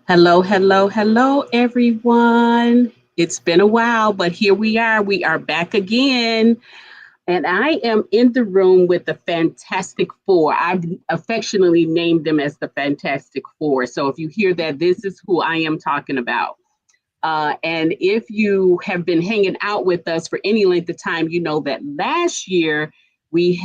Hello, hello, hello, everyone. It's been a while, but here we are. We are back again. And I am in the room with the Fantastic Four. I've affectionately named them as the Fantastic Four. So if you hear that, this is who I am talking about. And if you have been hanging out with us for any length of time, you know that last year we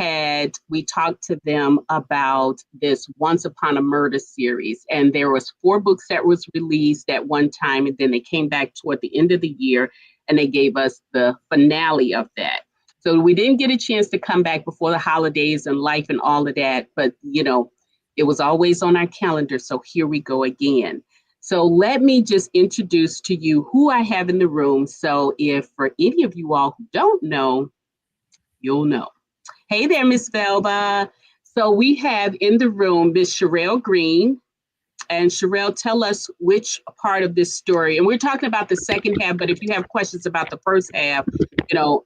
talked to them about this Once Upon a Murder series, and there was four books that was released at one time, and then they came back toward the end of the year and they gave us the finale of that. So we didn't get a chance to come back before the holidays and life and all of that, but it was always on our calendar. So here we go again. So let me just introduce to you who I have in the room. So if for any of you all who don't know, you'll know. Hey there, Miss Velva. So we have in the room Miss Sheryl Green. And Sheryl, tell us which part of this story. And we're talking about the second half, but if you have questions about the first half,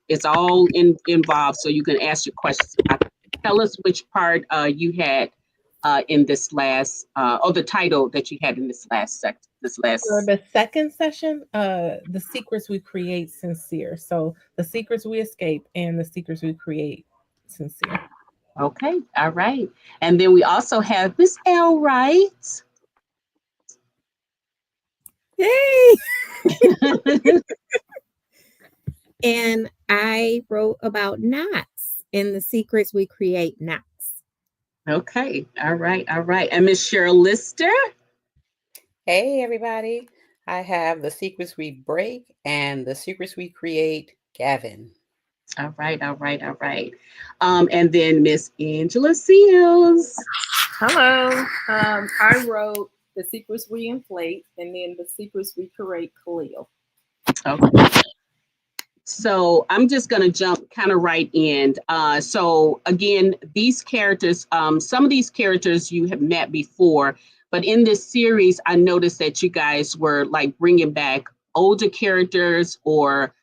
it's all involved. So you can ask your questions about it. Tell us which part you had in this last, or the title that you had in this last sec, this For last. the second session, the secrets we create sincere. So the secrets we escape and the secrets we create sincere. Okay, all right. And then we also have Miss Elle Wright. Yay! And I wrote about knots and the secrets we create knots. Okay, all right, all right. And Miss Cheryl Lister. Hey, everybody. I have the secrets we break and the secrets we create, Gavin. All right, all right, all right. And then Miss Angela Seals. Hello. I wrote The Secrets We Inflate and then The Secrets We Create, Khalil. Okay. So I'm just going to jump kind of right in. So again, these characters, some of these characters you have met before, but in this series, I noticed that you guys were like bringing back older characters or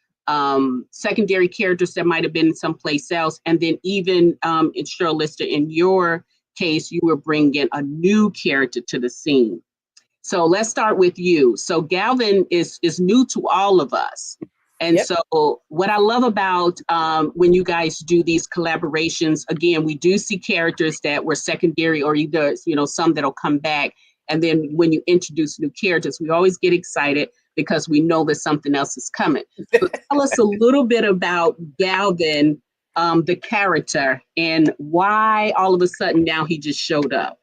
secondary characters that might have been someplace else. And then even in Cheryl Lister, in your case, you were bringing a new character to the scene. So let's start with you. So Galvin is new to all of us. And Yep. so what I love about when you guys do these collaborations, again, we do see characters that were secondary or either, some that'll come back. And then when you introduce new characters, we always get excited because we know that something else is coming. So tell us a little bit about Galvin, the character, and why all of a sudden now he just showed up.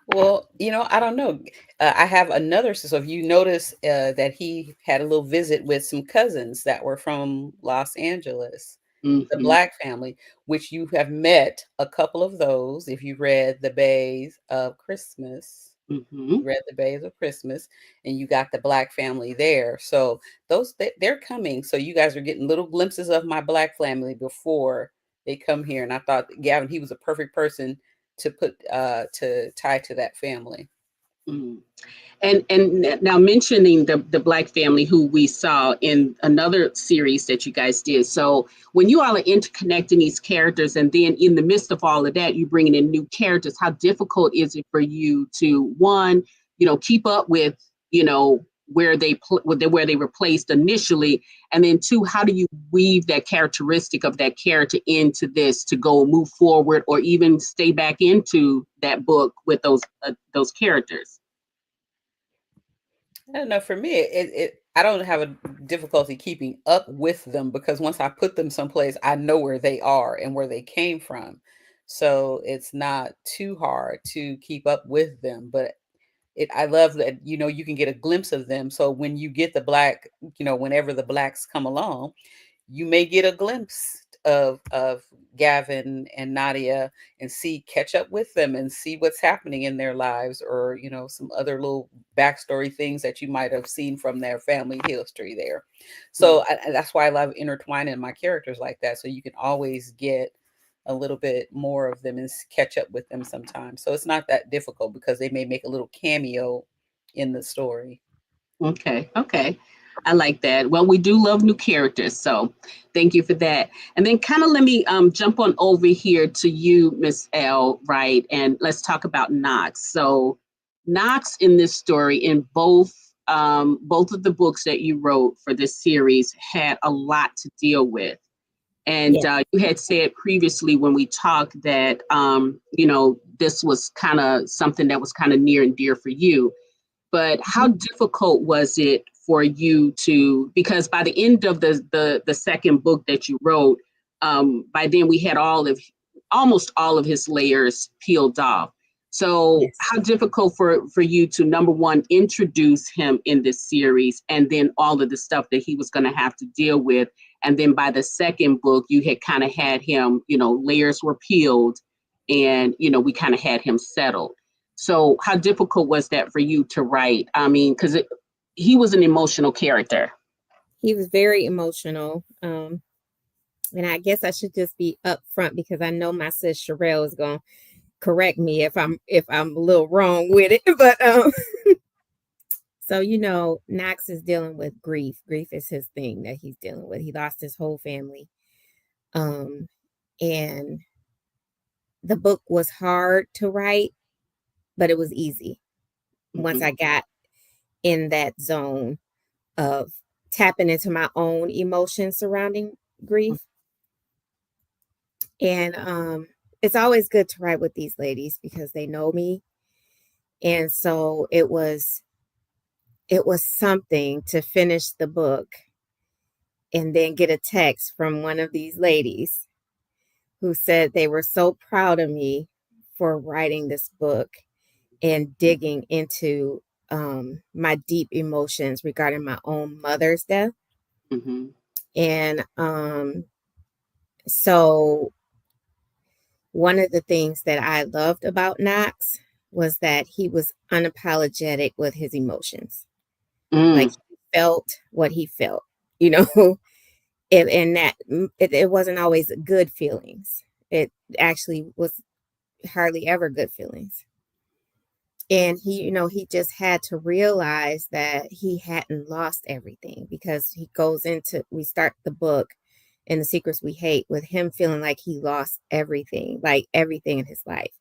Well, I don't know. I have another. So if you notice that he had a little visit with some cousins that were from Los Angeles, the Mhm. Black family, which you have met a couple of those if you read The Bays of Christmas. Mhm. Read The Bays of Christmas, and you got the Black family there. So they're coming. So you guys are getting little glimpses of my Black family before they come here. And I thought Gavin, he was a perfect person to put to tie to that family. Mm. And now mentioning the Black family who we saw in another series that you guys did. So when you all are interconnecting these characters, and then in the midst of all of that, you bringing in new characters, how difficult is it for you to one, keep up with, where they were placed initially, and then two, how do you weave that characteristic of that character into this to go move forward, or even stay back into that book with those characters? I don't know. For me, I don't have a difficulty keeping up with them because once I put them someplace, I know where they are and where they came from. So it's not too hard to keep up with them. But I love that, you can get a glimpse of them. So when you get the Black, whenever the Blacks come along, you may get a glimpse of Gavin and Nadia and catch up with them and see what's happening in their lives, or some other little backstory things that you might have seen from their family history there. So that's why I love intertwining my characters like that, so you can always get a little bit more of them and catch up with them sometimes. So it's not that difficult because they may make a little cameo in the story. Okay, okay. I like that. Well, we do love new characters, so thank you for that. And then kind of let me jump on over here to you, Miss L, right? And let's talk about Knox. So Knox in this story, in both of the books that you wrote for this series, had a lot to deal with. And you had said previously when we talked that, this was kind of something that was kind of near and dear for you. But how difficult was it for you to, because by the end of the second book that you wrote, by then we had almost all of his layers peeled off. So how difficult for you to, number one, introduce him in this series, and then all of the stuff that he was going to have to deal with. And then by the second book, you had kind of had him, layers were peeled, and, we kind of had him settled. So how difficult was that for you to write? I mean, because he was an emotional character. He was very emotional. And I guess I should just be upfront, because I know my sis Sheryl is going to correct me if I'm a little wrong with it. But so, Knox is dealing with grief. Grief is his thing that he's dealing with. He lost his whole family. And the book was hard to write, but it was easy once I got in that zone of tapping into my own emotions surrounding grief. And it's always good to write with these ladies because they know me. And so it was something to finish the book and then get a text from one of these ladies who said they were so proud of me for writing this book and digging into my deep emotions regarding my own mother's death. And so one of the things that I loved about Knox was that he was unapologetic with his emotions. Like, he felt what he felt, and that it wasn't always good feelings. It actually was hardly ever good feelings. And he just had to realize that he hadn't lost everything, because we start the book in The Secrets We Hate with him feeling like he lost everything, like everything in his life.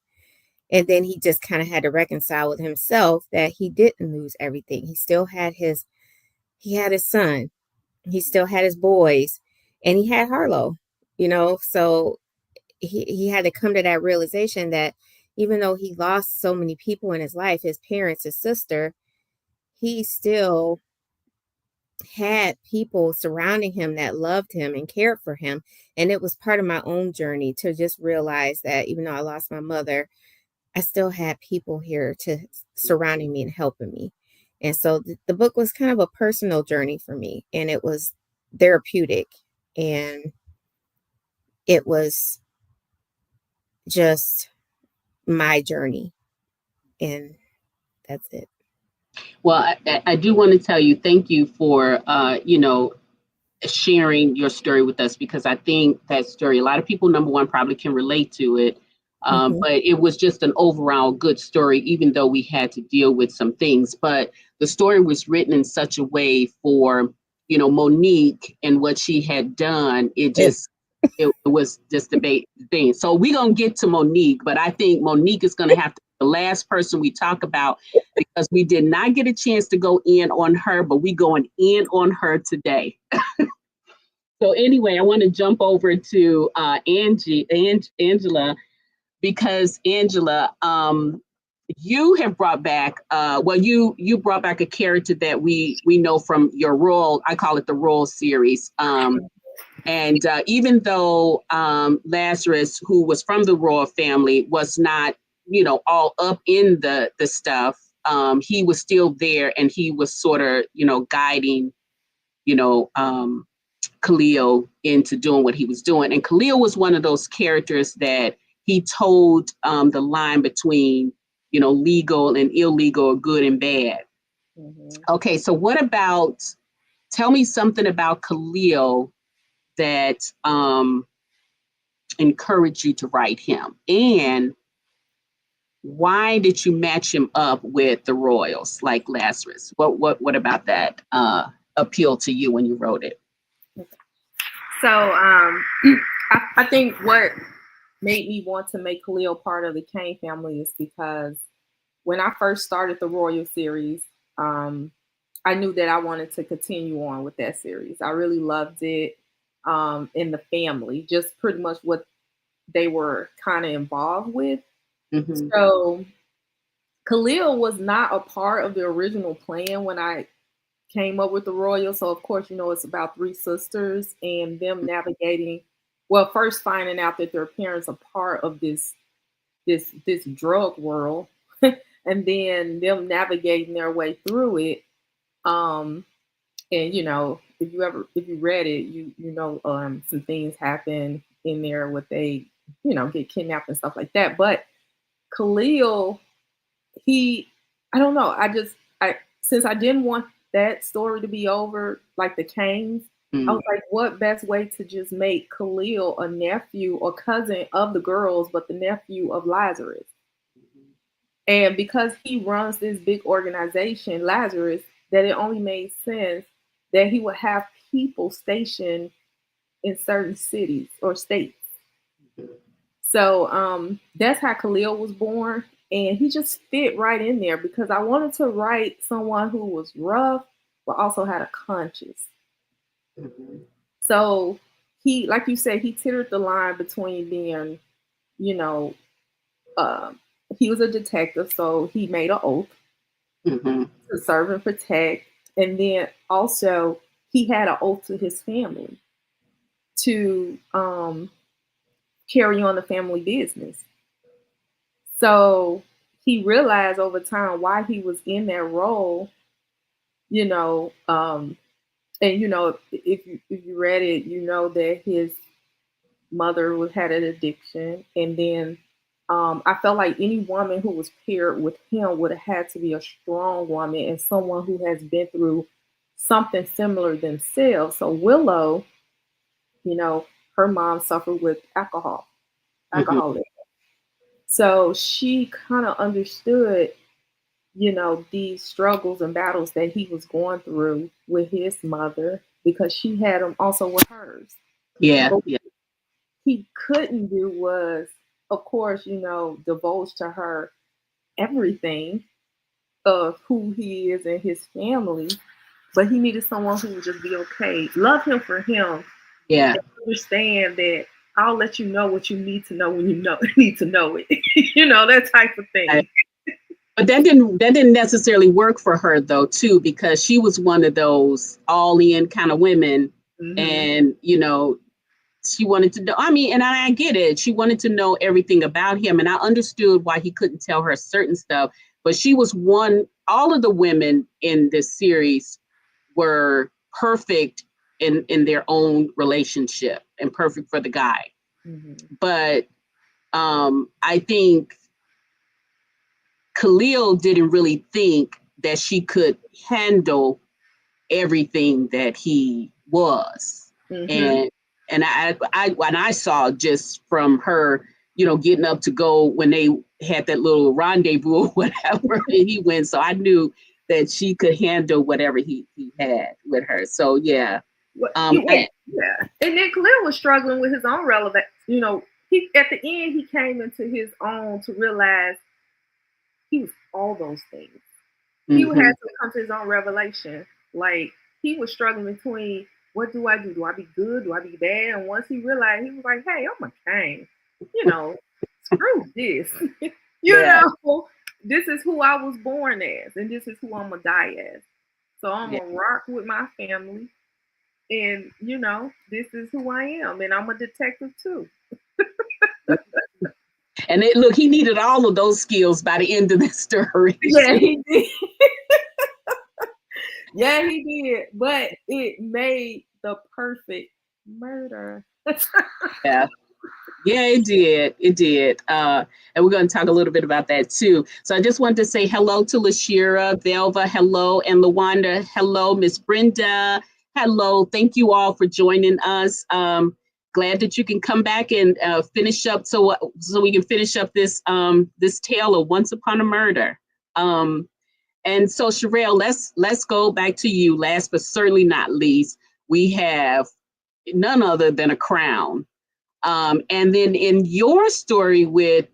And then he just kind of had to reconcile with himself that he didn't lose everything. He still had his son, he still had his boys, and he had Harlow, so he had to come to that realization that even though he lost so many people in his life, his parents, his sister, he still had people surrounding him that loved him and cared for him. And it was part of my own journey to just realize that even though I lost my mother, I still had people here surrounding me and helping me. And so the book was kind of a personal journey for me, and it was therapeutic, and it was just my journey, and that's it. Well, I do want to tell you, thank you for, sharing your story with us, because I think that story, a lot of people, number one, probably can relate to it. But it was just an overall good story, even though we had to deal with some things. But the story was written in such a way for, Monique and what she had done. It was just a big thing. So we're going to get to Monique, but I think Monique is going to have to be the last person we talk about, because we did not get a chance to go in on her, but we're going in on her today. So anyway, I want to jump over to Angela, because Angela, you have brought back, you brought back a character that we know from your Royal, I call it the Royal series. And even though Lazarus, who was from the royal family, was not, all up in the stuff, he was still there, and he was sort of, guiding, Khalil into doing what he was doing. And Khalil was one of those characters that he told the line between, legal and illegal, or good and bad. Okay, so tell me something about Khalil that encouraged you to write him, and why did you match him up with the royals like Lazarus? What about that appealed to you when you wrote it? So I think what made me want to make Khalil part of the Kane family is because when I first started the Royal series, I knew that I wanted to continue on with that series. I really loved it. In the family, just pretty much what they were kind of involved with. Mhm. So Khalil was not a part of the original plan when I came up with the Royal. So of course, it's about three sisters and them navigating. Well, first finding out that their parents are part of this drug world, and then them navigating their way through it. Um, and if you read it, some things happen in there with they get kidnapped and stuff like that. But Khalil, he I don't know. I since I didn't want that story to be over like the Canes, I was like, what best way to just make Khalil a nephew or cousin of the girls, but the nephew of Lazarus. And because he runs this big organization, Lazarus, that it only made sense that he would have people stationed in certain cities or states. So that's how Khalil was born. And he just fit right in there because I wanted to write someone who was rough, but also had a conscience. So he, like you said, he tittered the line between being, you know, he was a detective, so he made an oath to serve and protect. And then also he had an oath to his family to carry on the family business. So he realized over time why he was in that role, you know, and if you read it, you know that his mother had an addiction, and then I felt like any woman who was paired with him would have had to be a strong woman and someone who has been through something similar themselves. So Willow, her mom suffered with alcoholism. So she kind of understood, these struggles and battles that he was going through with his mother because she had them also with hers. Yeah, But yeah. he couldn't do was, of course, divulge to her everything of who he is and his family. But he needed someone who would just be okay, love him for him, Yeah. and understand that I'll let you know what you need to know when you need to know it. That type of thing. But that didn't necessarily work for her though, too, because she was one of those all in kind of women. And, she wanted to know. I mean, and I get it. She wanted to know everything about him. And I understood why he couldn't tell her certain stuff. But she was all of the women in this series were perfect in their own relationship and perfect for the guy. But I think Khalil didn't really think that she could handle everything that he was. And I saw just from her, getting up to go when they had that little rendezvous or whatever, and he went. So I knew that she could handle whatever he had with her. So yeah. Yeah. And then Khalil was struggling with his own relevance. He at the end he came into his own to realize he was all those things. He had to come to his own revelation. Like he was struggling between what do I do? Do I be good? Do I be bad? And once he realized, he was like, "Hey, I'm a king. Screw this. This is who I was born as, and this is who I'm gonna die as. So I'm gonna rock with my family, and this is who I am, and I'm a detective too." And look, he needed all of those skills by the end of the story. Yeah, he did. Yeah, he did. But it made the perfect murder. Yeah. Yeah, it did. It did. And we're going to talk a little bit about that too. So I just wanted to say hello to Lashira, Velva, hello, and Lawanda, hello, Miss Brenda, hello. Thank you all for joining us. Glad that you can come back and finish up so we can finish up this tale of Once Upon a Murder. And so Sherelle, let's go back to you. Last but certainly not least, we have none other than a crown. And then in your story with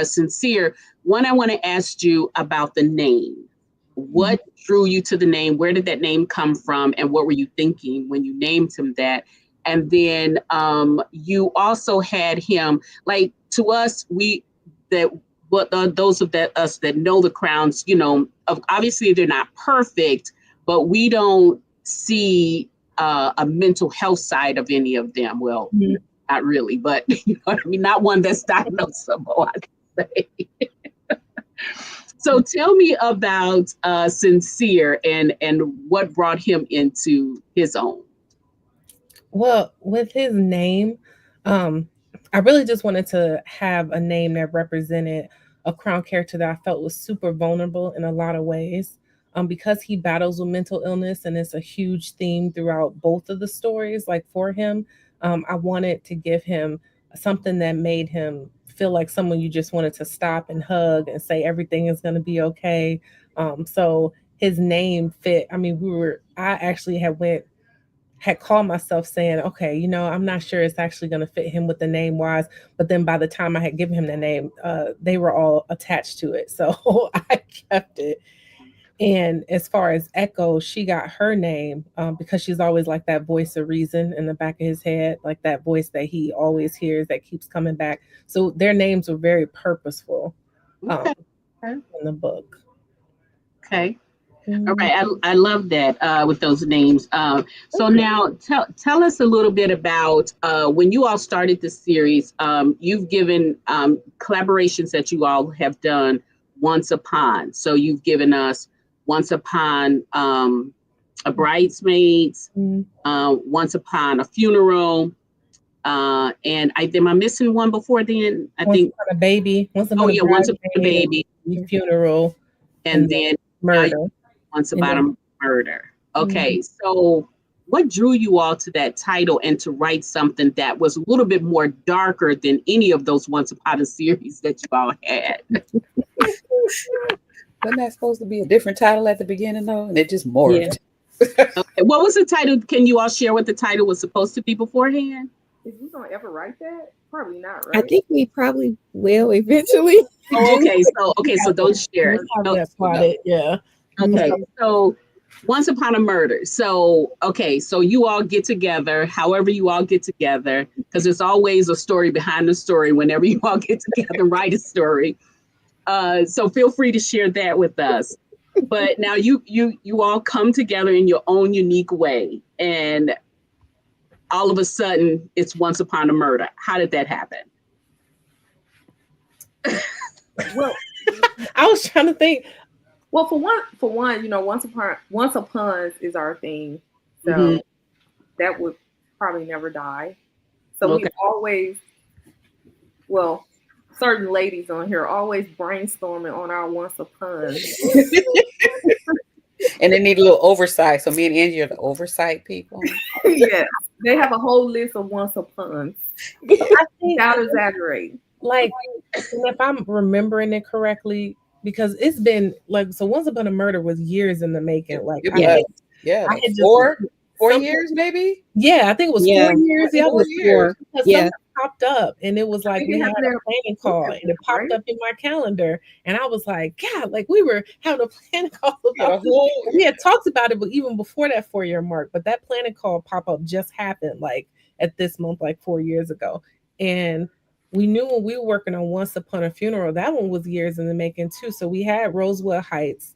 Sincere, one, I want to ask you about the name. What drew you to the name? Where did that name come from? And what were you thinking when you named him that? And then you also had him, like, to us, those of us that know the Crowns, obviously they're not perfect, but we don't see a mental health side of any of them. Well, not really, but you know what I mean? Not one that's diagnosable, I can say. So tell me about Sincere and what brought him into his own. Well, with his name, I really just wanted to have a name that represented a Crown character that I felt was super vulnerable in a lot of ways. Because he battles with mental illness and it's a huge theme throughout both of the stories, like for him, I wanted to give him something that made him feel like someone you just wanted to stop and hug and say everything is going to be okay. So his name fit. I mean, I actually had called myself saying, okay, I'm not sure it's actually going to fit him with the name wise. But then by the time I had given him the name, they were all attached to it. So I kept it. And as far as Echo, she got her name because she's always like that voice of reason in the back of his head, like that voice that he always hears that keeps coming back. So their names were very purposeful in the book. Okay. All right. I love that with those names. So now tell us a little bit about when you all started the series. You've given collaborations that you all have done once upon. So you've given us Once Upon a Bridesmaids, Once Upon a Funeral, and am I missing one before then? Once Upon a Baby. Once Upon a Baby, Funeral, and then Murder. Once Upon a Murder. Okay, so what drew you all to that title and to write something that was a little bit more darker than any of those Once Upon a series that you all had? Wasn't that supposed to be a different title at the beginning, though? And it just morphed. Yeah. Okay. What was the title? Can you all share what the title was supposed to be beforehand? Is we gonna ever write that? Probably not, right? I think we probably will eventually. Oh, okay. So don't share it. Yeah. Okay. So Once Upon a Murder. So you all get together, however you all get together, because there's always a story behind the story whenever you all get together and write a story. So feel free to share that with us. But now you all come together in your own unique way, and all of a sudden it's Once Upon a Murder. How did that happen? Well, I was trying to think. Well, for one, Once Upon is our theme, so that would probably never die. So we always, certain ladies on here always brainstorming on our Once Upon. And they need a little oversight. So me and Angie are the oversight people. Yeah, they have a whole list of Once Upon. I think without exaggerating. Like, if I'm remembering it correctly, because it's been so Once Upon a Murder was years in the making. Like, I had 4 years maybe. Yeah, I think it was 4 years. Yeah, it was 4. Something popped up, and it was like we had a planning call, and it popped up in my calendar, and I was like, God, like we were having a planning call about we had talked about it, but even before that 4-year mark. But that planning call pop up just happened like at this month, like 4 years ago, and we knew when we were working on Once Upon a Funeral, that one was years in the making too. So we had Rosewood Heights,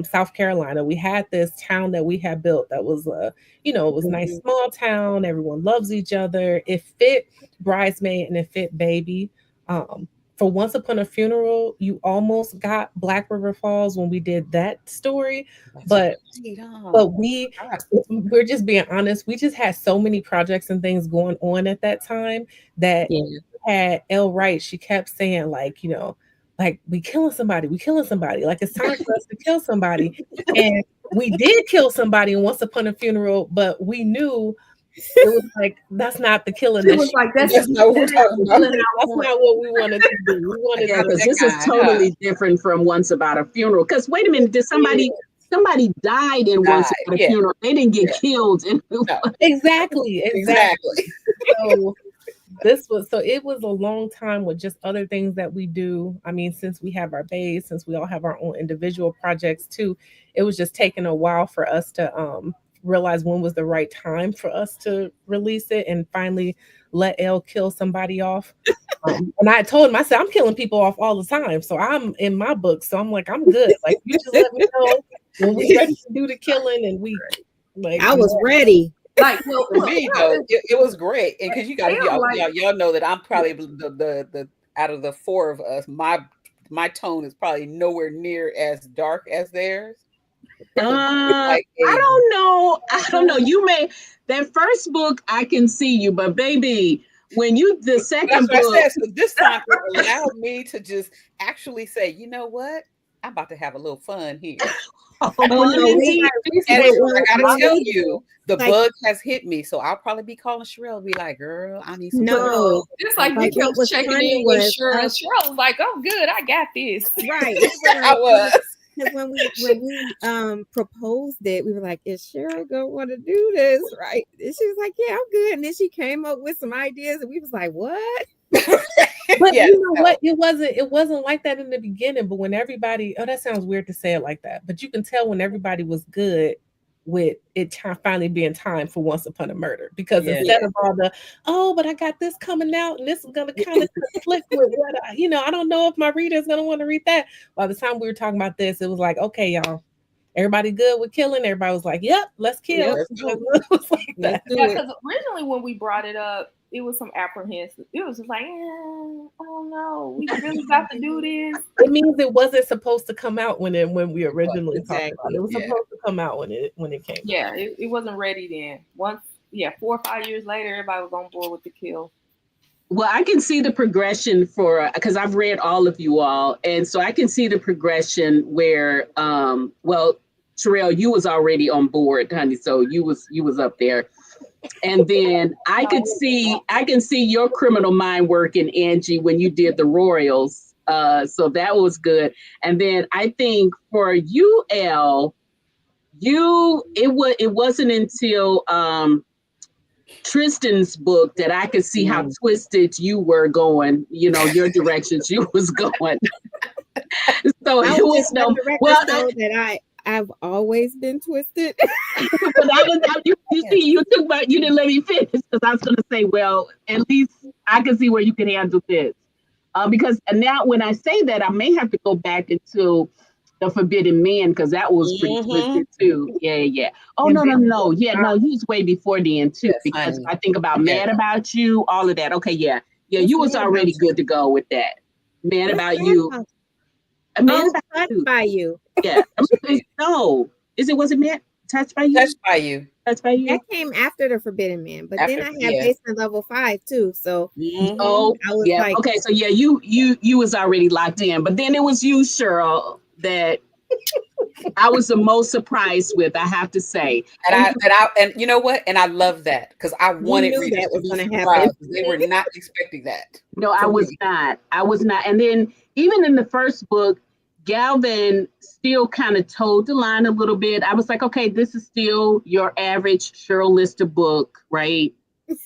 South Carolina. We had this town that we had built that was, it was a nice small town. Everyone loves each other. It fit Bridesmaid and it fit Baby. For Once Upon a Funeral, you almost got Black River Falls when we did that story, but we're just being honest. We just had so many projects and things going on at that time that had Elle Wright. She kept saying like we killing somebody. Like it's time for us to kill somebody. And we did kill somebody in Once Upon a Funeral, but we knew it was like that's not the killing. It was like that's not what we're talking about. That's not what we wanted to do. We wanted because this is totally different from Once About a Funeral. Because wait a minute, did somebody died in Once About a Funeral? They didn't get killed. Exactly. So it was a long time with just other things that we do. I mean, since we have our base, since we all have our own individual projects too, it was just taking a while for us to realize when was the right time for us to release it and finally let Elle kill somebody off. And I told him, I said, I'm killing people off all the time. So I'm in my book. So I'm like, I'm good. Like, you just let me know when we're ready to do the killing. And we, like, I was ready. Like, for me though, it was great, and because you got y'all know that I'm probably the out of the four of us, my tone is probably nowhere near as dark as theirs. I don't know. You may that first book I can see you, but baby, when you the second book, I said, so this time it allowed me to just actually say, you know what, I'm about to have a little fun here. No, I gotta tell you, the bug has hit me, so I'll probably be calling Sheryl, be like, "Girl, I need some." No, it's like you kept checking in with Sheryl. Sheryl was like, "Oh, good, I got this." Right, I was. Because when we proposed it, we were like, "Is Sheryl gonna want to do this?" Right? And she was like, "Yeah, I'm good." And then she came up with some ideas, and we was like, "What?" But you know what? It wasn't like that in the beginning. But when everybody, that sounds weird to say it like that. But you can tell when everybody was good with it finally being time for Once Upon a Murder, because instead of all the, but I got this coming out and this is gonna kind of conflict with what I don't know if my reader is gonna want to read that. By the time we were talking about this, it was like, okay, y'all, everybody good with killing? Everybody was like, yep, let's kill. Yep. It was like that. Because originally when we brought it up, it was some apprehensive. It was just like, I don't know. We really got to do this. It means it wasn't supposed to come out when we originally talked about it. It was supposed to come out when it came. Yeah, it wasn't ready then. 4 or 5 years later, everybody was on board with the kill. Well, I can see the progression because I've read all of you all, and so I can see the progression where, Sheryl, you was already on board, honey, so you was up there. And then I can see your criminal mind working, Angie, when you did the Royals. So that was good. And then I think for you, Elle, it wasn't until Tristan's book that I could see how twisted you were going, your directions you was going. So it was that I've always been twisted. But you didn't let me finish, because I was going to say, well, at least I can see where you can handle this. Because now when I say that, I may have to go back into the Forbidden Man, because that was pretty twisted too. Yeah. Oh, no. Yeah, no, he's way before then too, because I think about Mad About You, all of that. Okay, yeah. You was already good to go with that. Mad About You. Touched by You. Yeah. No. Was it Mad? Touched by You? Touched by You. Touched by You? That came after the Forbidden Man, but then I had Basement Level 5 too. So I was like, okay, so you was already locked in, but then it was you, Sheryl, that I was the most surprised with, I have to say. And you know what? And I love that, because I wanted that was going to happen. They were not expecting that. No, I was not. And then even in the first book, Galvin still kind of toed the line a little bit. I was like, okay, this is still your average Sheryl Lister book, right?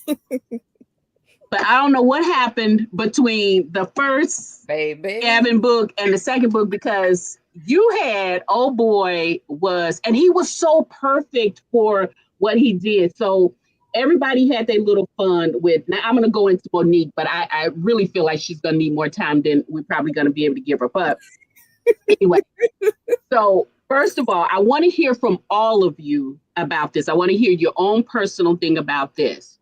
But I don't know what happened between the first Gavin book and the second book, because you had, and he was so perfect for what he did. So everybody had their little fun with, now I'm going to go into Monique, but I really feel like she's going to need more time than we're probably going to be able to give her. But anyway, so first of all, I want to hear from all of you about this. I want to hear your own personal thing about this.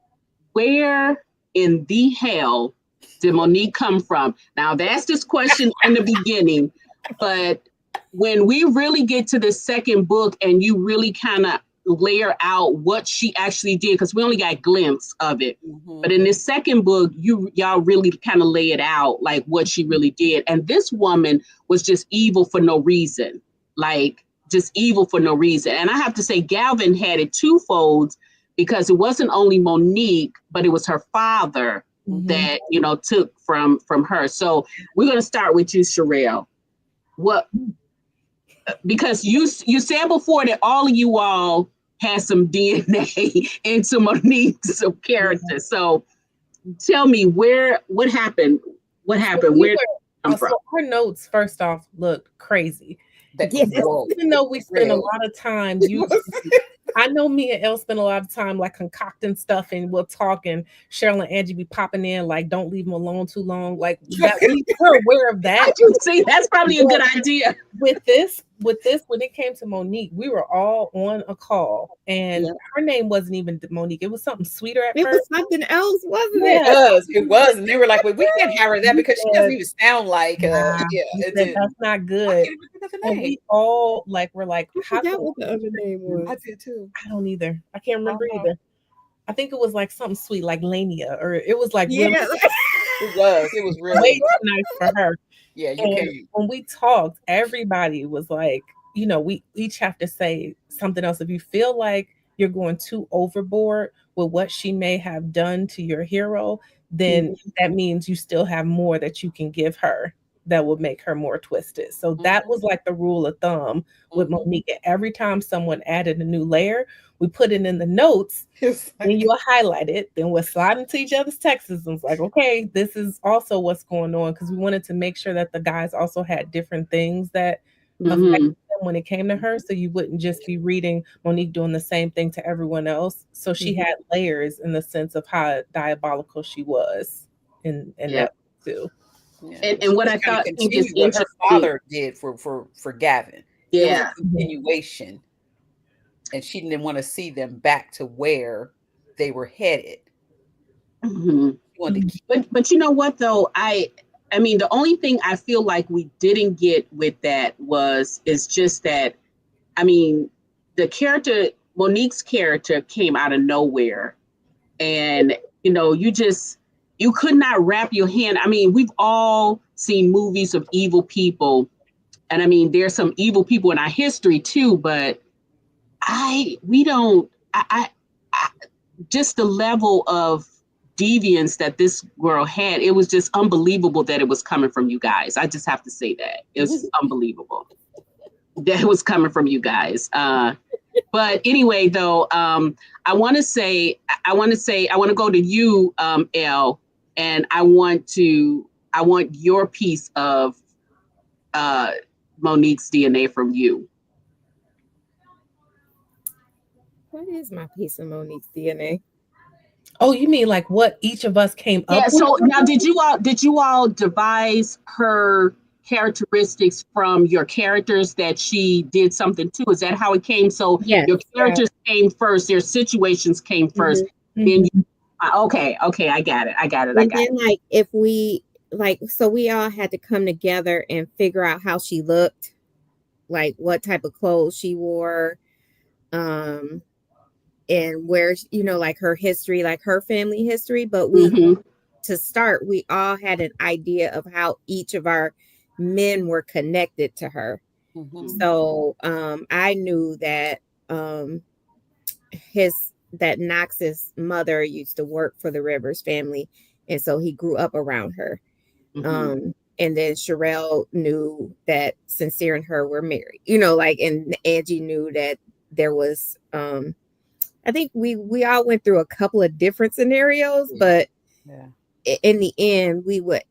Where in the hell did Monique come from? Now, I asked this question in the beginning, but when we really get to the second book and you really kind of layer out what she actually did, because we only got a glimpse of it. But in this second book, y'all really kind of lay it out, like what she really did. And this woman was just evil for no reason, like just evil for no reason. And I have to say, Galvin had it twofold, because it wasn't only Monique, but it was her father that, took from her. So we're going to start with you, Sheryl. Because you said before that all of you all had some DNA into Monique's character. So tell me what happened? What happened? Where did it come from? So our notes, first off, looked crazy. Yes. Even though we spend a lot of time, I know me and Elle spend a lot of time like concocting stuff, and we'll talk, and Sheryl and Angie be popping in like, "Don't leave them alone too long." Like that, we're aware of that. You see, that's probably a good idea. With this, when it came to Monique, we were all on a call, and her name wasn't even Monique. It was something sweeter at first. It was something else, wasn't it? It was, and they were like, "Well, we can't have her that because she doesn't even sound like." That's not good. And we all were like, I forgot what the other name was. I did too. I don't either. I can't remember either. I think it was like something sweet, like Lania, or it was like really, it was really way too nice for her. Yeah, you can. When we talked, everybody was like, we each have to say something else. If you feel like you're going too overboard with what she may have done to your hero, then that means you still have more that you can give her that would make her more twisted. So that was like the rule of thumb with Monique. Every time someone added a new layer, we put it in the notes, and you'll highlight it. Then we'll slide into each other's texts and it's like, okay, this is also what's going on, because we wanted to make sure that the guys also had different things that affected them when it came to her. So you wouldn't just be reading Monique doing the same thing to everyone else. So she had layers in the sense of how diabolical she was in that too. Yeah. And what I thought is what her father did for Gavin. Yeah. It was a continuation. And she didn't want to see them back to where they were headed. But you know what though? I mean, the only thing I feel like we didn't get with that is just that, I mean, the character, Monique's character, came out of nowhere. And, you could not wrap your hand. I mean, we've all seen movies of evil people. And I mean, there's some evil people in our history too, but just the level of deviance that this girl had, it was just unbelievable that it was coming from you guys. I just have to say that. It was just unbelievable that it was coming from you guys. But anyway, though, I want to go to you, Elle, and I want your piece of Monique's DNA from you. What is my piece of Monique's DNA? Oh, you mean like what each of us came up with? So now, did you all devise her characteristics from your characters that she did something to? Is that how it came? So your characters came first, their situations came first. Then you, okay, I got it. And then like if we so we all had to come together and figure out how she looked, like what type of clothes she wore, and where, like her history, like her family history. But to start, we all had an idea of how each of our men were connected to her. So I knew that that Knox's mother used to work for the Rivers family, and so he grew up around her. And then Sheryl knew that Sincere and her were married, and Angie knew that there was I think we all went through a couple of different scenarios, but in the end we would,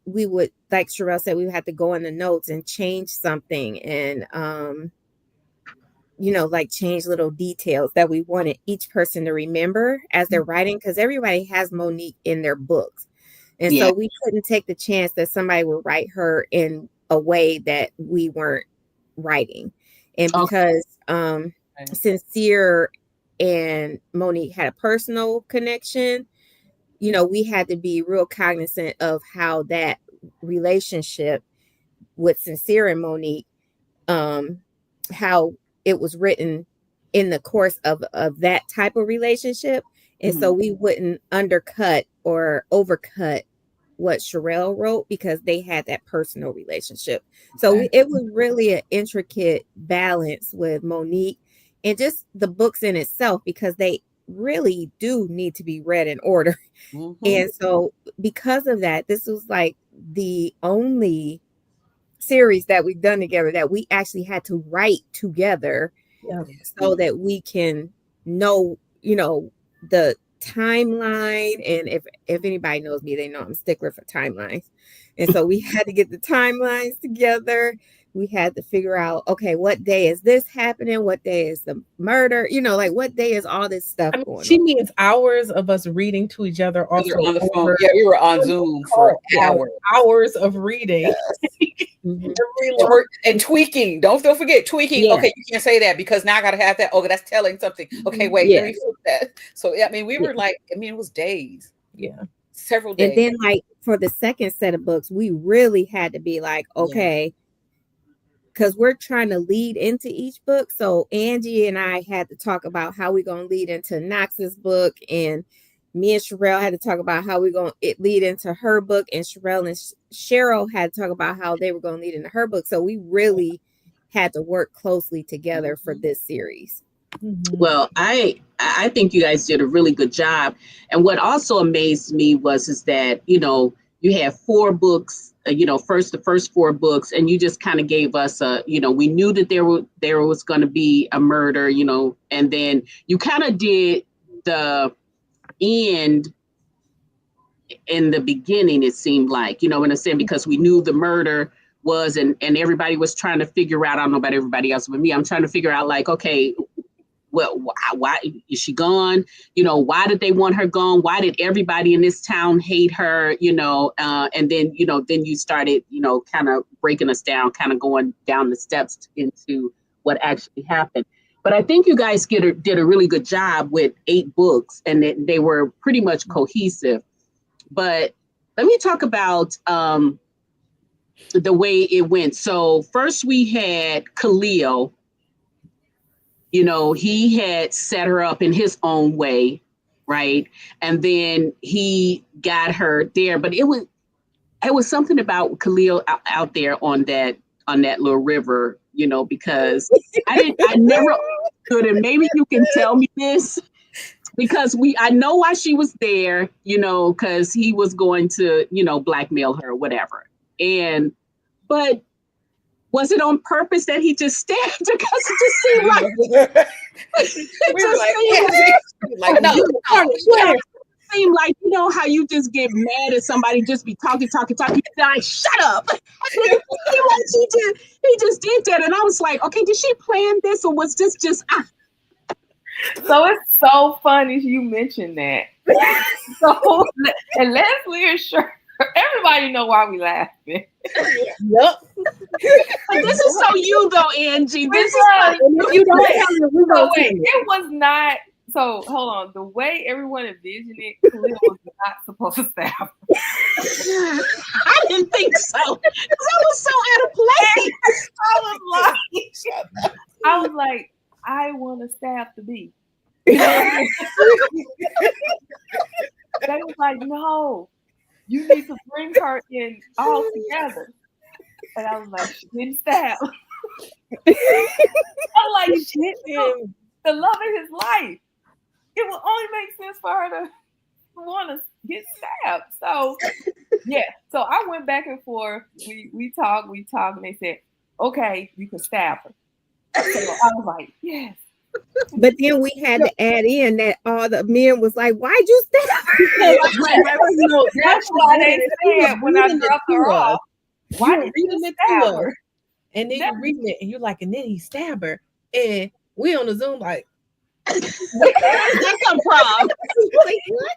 like Sheryl said, we would have to go in the notes and change something, and like change little details that we wanted each person to remember as they're writing, because everybody has Monique in their books. And so we couldn't take the chance that somebody would write her in a way that we weren't writing. And because Sincere and Monique had a personal connection, we had to be real cognizant of how that relationship with Sincere and Monique, how it was written in the course of that type of relationship. And so we wouldn't undercut or overcut what Sheryl wrote, because they had that personal relationship. So it was really an intricate balance with Monique and just the books in itself, because they really do need to be read in order. And so because of that, this was like the only series that we've done together that we actually had to write together, so that we can know, the timeline. And if anybody knows me, they know I'm a stickler for timelines. And so we had to get the timelines together. We had to figure out, okay, what day is this happening? What day is the murder? You know, like what day is all this stuff going she on? means hours of us reading to each other. Also on the phone. Yeah, we were on Zoom for hours. Hours of reading. And tweaking. Don't forget tweaking. Yeah. Okay, you can't say that because now I gotta have that. Okay, that's telling something. Okay, wait, let me fix that. So I mean, we were like, I mean, it was days. Yeah. Several days. And then like for the second set of books, we really had to be like, okay, because we're trying to lead into each book. So Angie and I had to talk about how we're going to lead into Knox's book, and me and Sheryl had to talk about how we're going to lead into her book, and Sheryl and Sheryl had to talk about how they were going to lead into her book. So we really had to work closely together for this series. Well, I think you guys did a really good job. And what also amazed me is that, you know, you have 4 books, you know, the first 4 books, and you just kind of gave us you know, we knew that there was going to be a murder, you know, and then you kind of did the end in the beginning, it seemed like, you know what I'm saying, because we knew the murder was, and everybody was trying to figure out, I don't know about everybody else, but me, I'm trying to figure out like, okay, well, why is she gone? You know, why did they want her gone? Why did everybody in this town hate her? You know, and then, you know, then you started, you know, kind of breaking us down, kind of going down the steps into what actually happened. But I think you guys did a really good job with 8 books, and they were pretty much cohesive. But let me talk about the way it went. So first we had Khalil. You know, he had set her up in his own way, right? And then he got her there. But it was something about Khalil out there on that little river, you know, because I never understood, and maybe you can tell me this, because I know why she was there, you know, because he was going to, you know, blackmail her or whatever. But was it on purpose that he just stabbed? Because it just seemed like seemed like, you know, how you just get mad at somebody, just be talking, like, shut up. He just did that, and I was like, okay, did she plan this, or was this just? So it's so funny you mentioned that. So, and Leslie is sure. Everybody know why we laughing. Yep. But this is so you though, Angie. This is you don't have it was not. So hold on. The way everyone envisioned it, Khalil was not supposed to stab. I didn't think so. Because I was so out of place. I was like, I want to stab the bee. You know? They was like, no. You need to bring her in all together. And I was like, she didn't stab. I'm like, shit, the love of his life. It will only make sense for her to want to get stabbed. So, yeah. So I went back and forth. We talked, and they said, okay, you can stab her. So I was like, yes. But then we had to add in that all the men was like, why'd you stab her? That's why they said when I dropped her off, why did you stab her? And then you're reading it and you're like, and then he stabbed her. And we on the Zoom like, that come from? Like, what?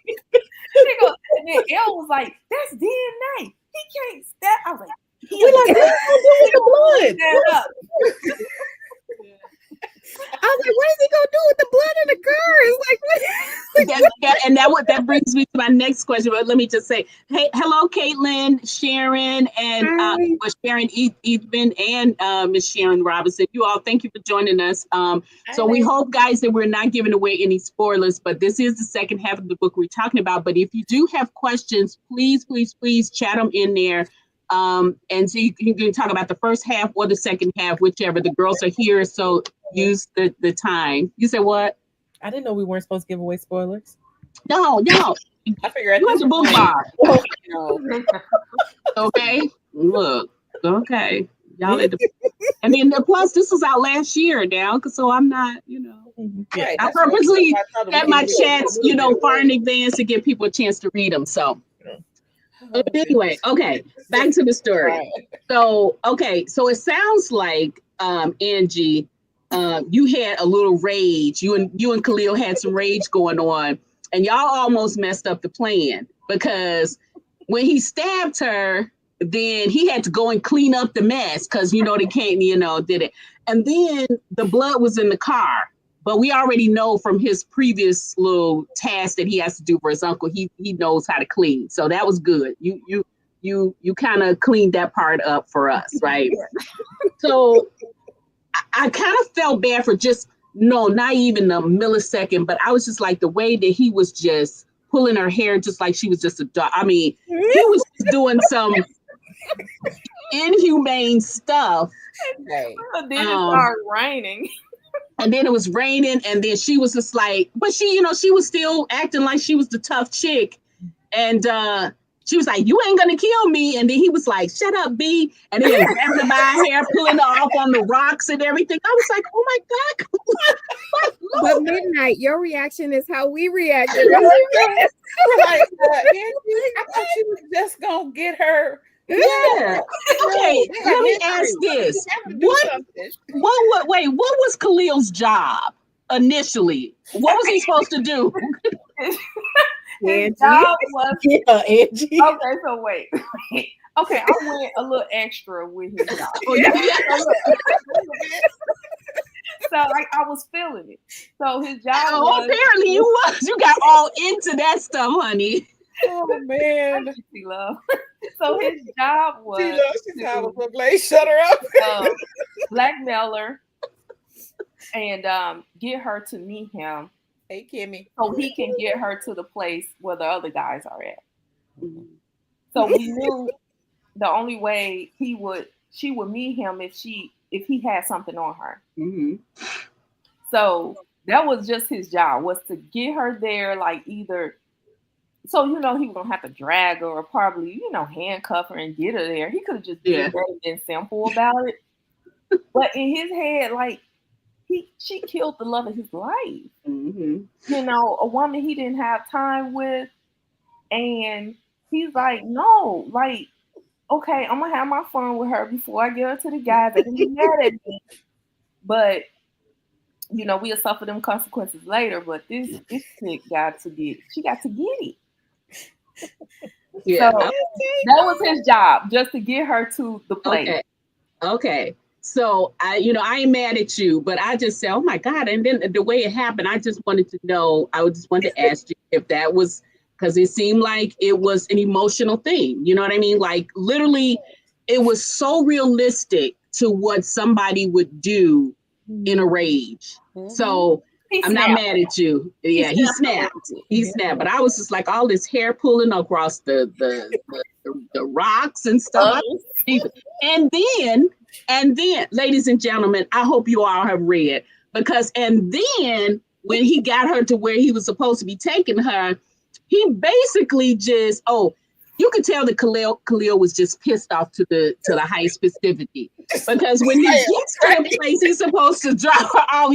And then Elle was like, that's DNA. He can't stab. I was like, what are you doing with the blood? I was like, what is he gonna do with the blood in the car? It's like, that brings me to my next question. But let me just say, hey, hello, Caitlin, Sharon, and Sharon Eastman, and Miss Sharon Robinson. You all, thank you for joining us. So we hope, guys, that we're not giving away any spoilers. But this is the second half of the book we're talking about. But if you do have questions, please chat them in there. And so you can talk about the first half or the second half, whichever. The girls are here, so use the time. You said what? I didn't know we weren't supposed to give away spoilers. No. I figured you have the book bar. Okay. Look. Okay. Y'all at the, and then plus this was out last year now, so I'm not, Right, I that's what purposely I thought had we my can do. chats, far in advance to give people a chance to read them. So but anyway, okay, back to the story. Right. So so it sounds like Angie, you had a little rage. You and Khalil had some rage going on, and y'all almost messed up the plan because when he stabbed her, then he had to go and clean up the mess because they can't, did it. And then the blood was in the car. But we already know from his previous little task that he has to do for his uncle, he knows how to clean. So that was good. You kind of cleaned that part up for us, right? So I kind of felt bad for just not even a millisecond, but I was just like the way that he was just pulling her hair just like she was just a dog. I mean, he was just doing some inhumane stuff. Right. Then it started raining. And then it was raining, and then she was just like, but she, she was still acting like she was the tough chick. And she was like, you ain't gonna kill me. And then he was like, shut up, B. And then grabbed her by her hair, pulling her off on the rocks and everything. I was like, oh my God. But Midnight, your reaction is how we reacted. We're like, I thought she was just gonna get her. Yeah. Okay. Let me ask this. What was Khalil's job initially? What was he supposed to do? His job was Angie. Okay, so wait. Okay, I went a little extra with his job. So I was feeling it. So his job was. Apparently you was. You got all into that stuff, honey. Oh man, love. So his job was. Shut her up. Blackmail her and get her to meet him. Hey, Kimmy. So he can get her to the place where the other guys are at. Mm-hmm. So we knew the only way she would meet him if he had something on her. Mm-hmm. So that was just his job, was to get her there, like either. So, he was going to have to drag her or probably, handcuff her and get her there. He could have just been simple about it. But in his head, like, she killed the love of his life. Mm-hmm. A woman he didn't have time with. And he's like, no, like, okay, I'm going to have my fun with her before I get her to the guys. They can be mad at me. But, we'll suffer them consequences later. But this chick got to get it. Yeah, so that was his job, just to get her to the place. Okay. So I ain't mad at you, but I just said, oh my God. And then the way it happened, I just wanted to know, I just wanted to ask you if that was, because it seemed like it was an emotional thing. You know what I mean? Like literally, it was so realistic to what somebody would do in a rage. Mm-hmm. So I'm not mad at you. Yeah, he snapped. He snapped. But I was just like all this hair pulling across the rocks and stuff. And then, ladies and gentlemen, I hope you all have read and then when he got her to where he was supposed to be taking her, he basically just you could tell that Khalil was just pissed off to the highest specificity, because when he gets to the place he's supposed to drop her off,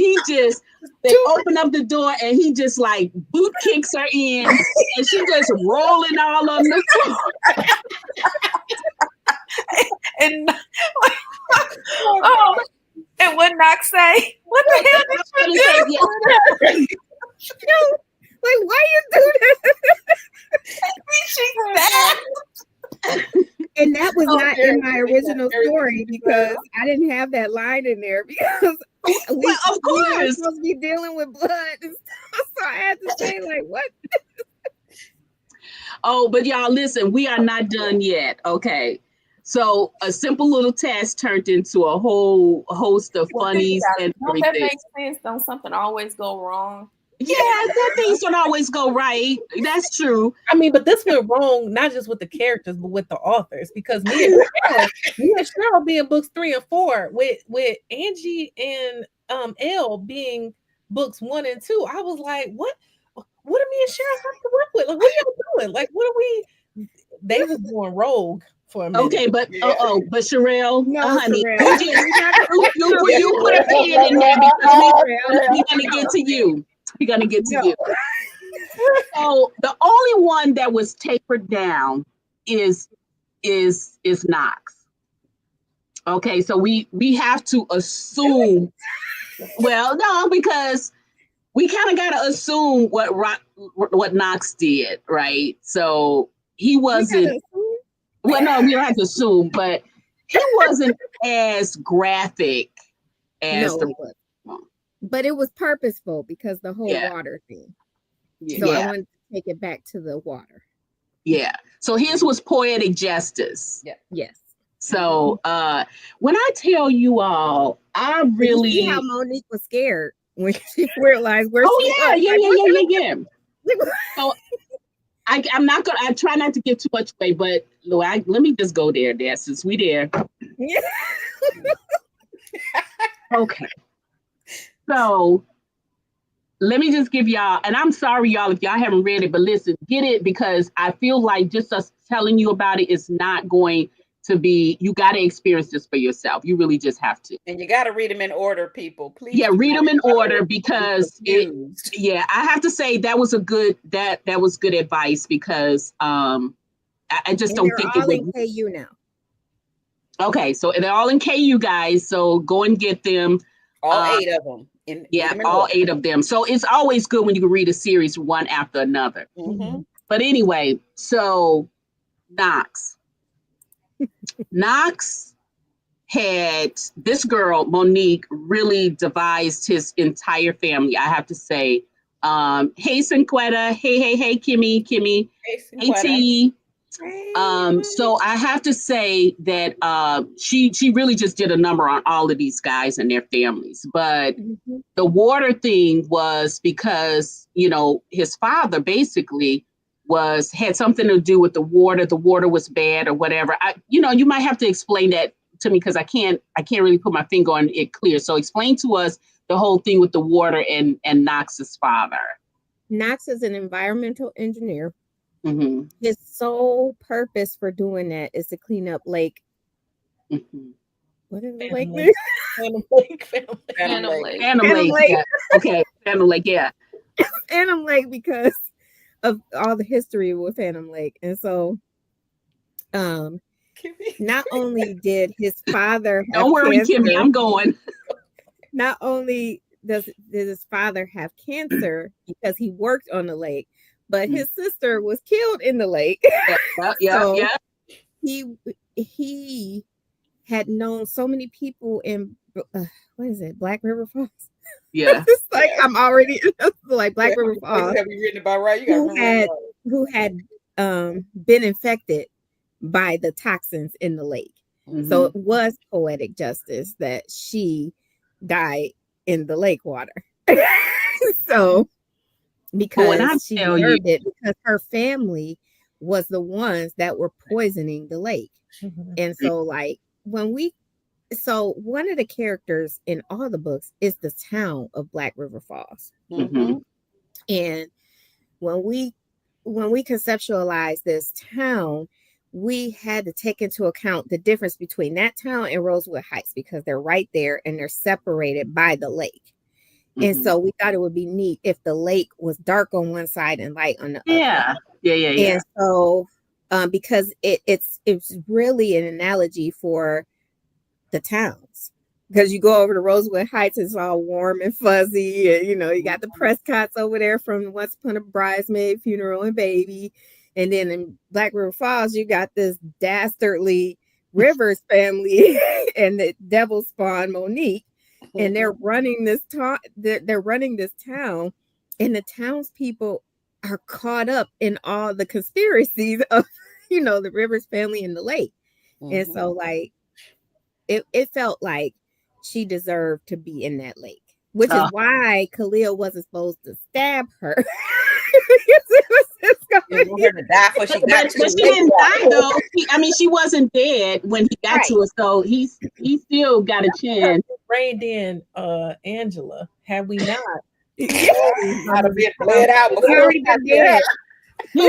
they open up the door and he just like boot kicks her in, and she just rolling all on the floor. And and what Knox say? What the hell did you do? Like, why you do that? And that was not in my original story because I didn't have that line in there because we were supposed to be dealing with blood and stuff. So I had to say, like, what? But y'all, listen, we are not done yet. Okay. So a simple little task turned into a whole host of funnies and everything. Don't that make sense? Don't something always go wrong? Yeah, that things don't always go right. That's true. I mean, but this went wrong, not just with the characters, but with the authors. Because me and Sheryl being books 3 and 4, with Angie and Elle being books 1 and 2, I was like, what do me and Sheryl have to work with? Like, what are y'all doing? Like, what are we? They were going rogue for a minute. Okay, but but Sheryl, No, honey, Sherelle. you put a pin in there because we're gonna get to you. We're gonna get to you. So the only one that was tapered down is Knox. Okay, so we have to assume. Well, no, because we kind of got to assume what Knox did, right? So he wasn't. Well, no, we don't have to assume, but he wasn't as graphic as No, but it was purposeful because the whole water thing. So I wanted to take it back to the water. Yeah. So his was poetic justice. Yeah. Yes. So when I tell you all, I really see how Monique was scared when she realized where she was. Yeah. So I'm not gonna. I try not to give too much away, but let me just go there, since we there. Okay. So let me just give y'all, and I'm sorry, y'all, if y'all haven't read it, but listen, get it, because I feel like just us telling you about it is not going to be. You got to experience this for yourself. You really just have to. And you got to read them in order, people. Please. Yeah, read them in order, because I have to say that was a good that was good advice, because I just don't think it would. They're all in KU now. Okay, so they're all in KU, guys. So go and get them. All 8 of them. All 8 of them. So it's always good when you can read a series one after another. Mm-hmm. But anyway, so Knox had this girl, Monique, really devised his entire family. I have to say, hey Cinquetta, hey Kimmy, hey T. So I have to say that she really just did a number on all of these guys and their families. But the water thing was because, his father basically had something to do with the water. The water was bad or whatever. You might have to explain that to me, because I can't really put my finger on it clear. So explain to us the whole thing with the water and Knox's father. Knox is an environmental engineer. Mm-hmm. His sole purpose for doing that is to clean up Lake. Mm-hmm. What is the lake name? Phantom Lake. Yeah. Okay, Phantom Lake, yeah. Phantom Lake, because of all the history with Phantom Lake. And so not only did his father have Don't worry, cancer, Kimmy, I'm going. Not only did his father have cancer because he worked on the lake, but his sister was killed in the lake. Yeah. He had known so many people in Black River Falls. Yeah. It's like I'm already like Black River Falls. Have you written about right? Who had been infected by the toxins in the lake. Mm-hmm. So it was poetic justice that she died in the lake water. So because she deserved it, because her family was the ones that were poisoning the lake. Mm-hmm. And so one of the characters in all the books is the town of Black River Falls. Mm-hmm. And when we conceptualize this town, we had to take into account the difference between that town and Rosewood Heights, because they're right there and they're separated by the lake. Mm-hmm. And so we thought it would be neat if the lake was dark on one side and light on the other. Yeah. And so because it's really an analogy for the towns, because you go over to Rosewood Heights, it's all warm and fuzzy, and you got the Prescotts over there from Once Upon a Bridesmaid, Funeral and Baby. And then in Black River Falls, you got this dastardly Rivers family and the devil spawn Monique, and they're running this town. They're running this town, and the townspeople are caught up in all the conspiracies of, the Rivers family and the lake. Mm-hmm. And so, it felt like she deserved to be in that lake, which is why Khalil wasn't supposed to stab her. But she didn't die though. She wasn't dead when he got to her, so he still got a chance. Reined in Angela, had we not? I'd have been bled out before. He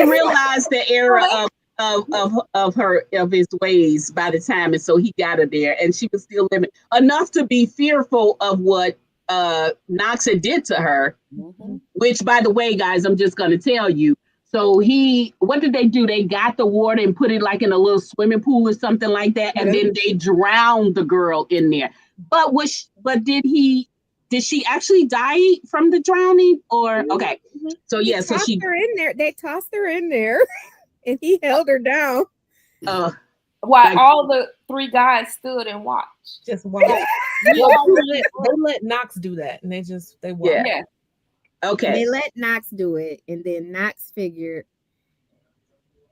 realized the era of his ways by the time, and so he got her there, and she was still living enough to be fearful of what Knox had did to her. Mm-hmm. Which, by the way, guys, I'm just going to tell you. So what did they do? They got the water and put it like in a little swimming pool or something like that, and then they drowned the girl in there. But did she actually die from the drowning? Or okay, so yeah, so she her in there. They tossed her in there, and he held her down. While like- all the three guys stood and watched. Just watch. They let Knox do that, and they watch. Yeah. Okay. They let Knox do it, and then Knox figured,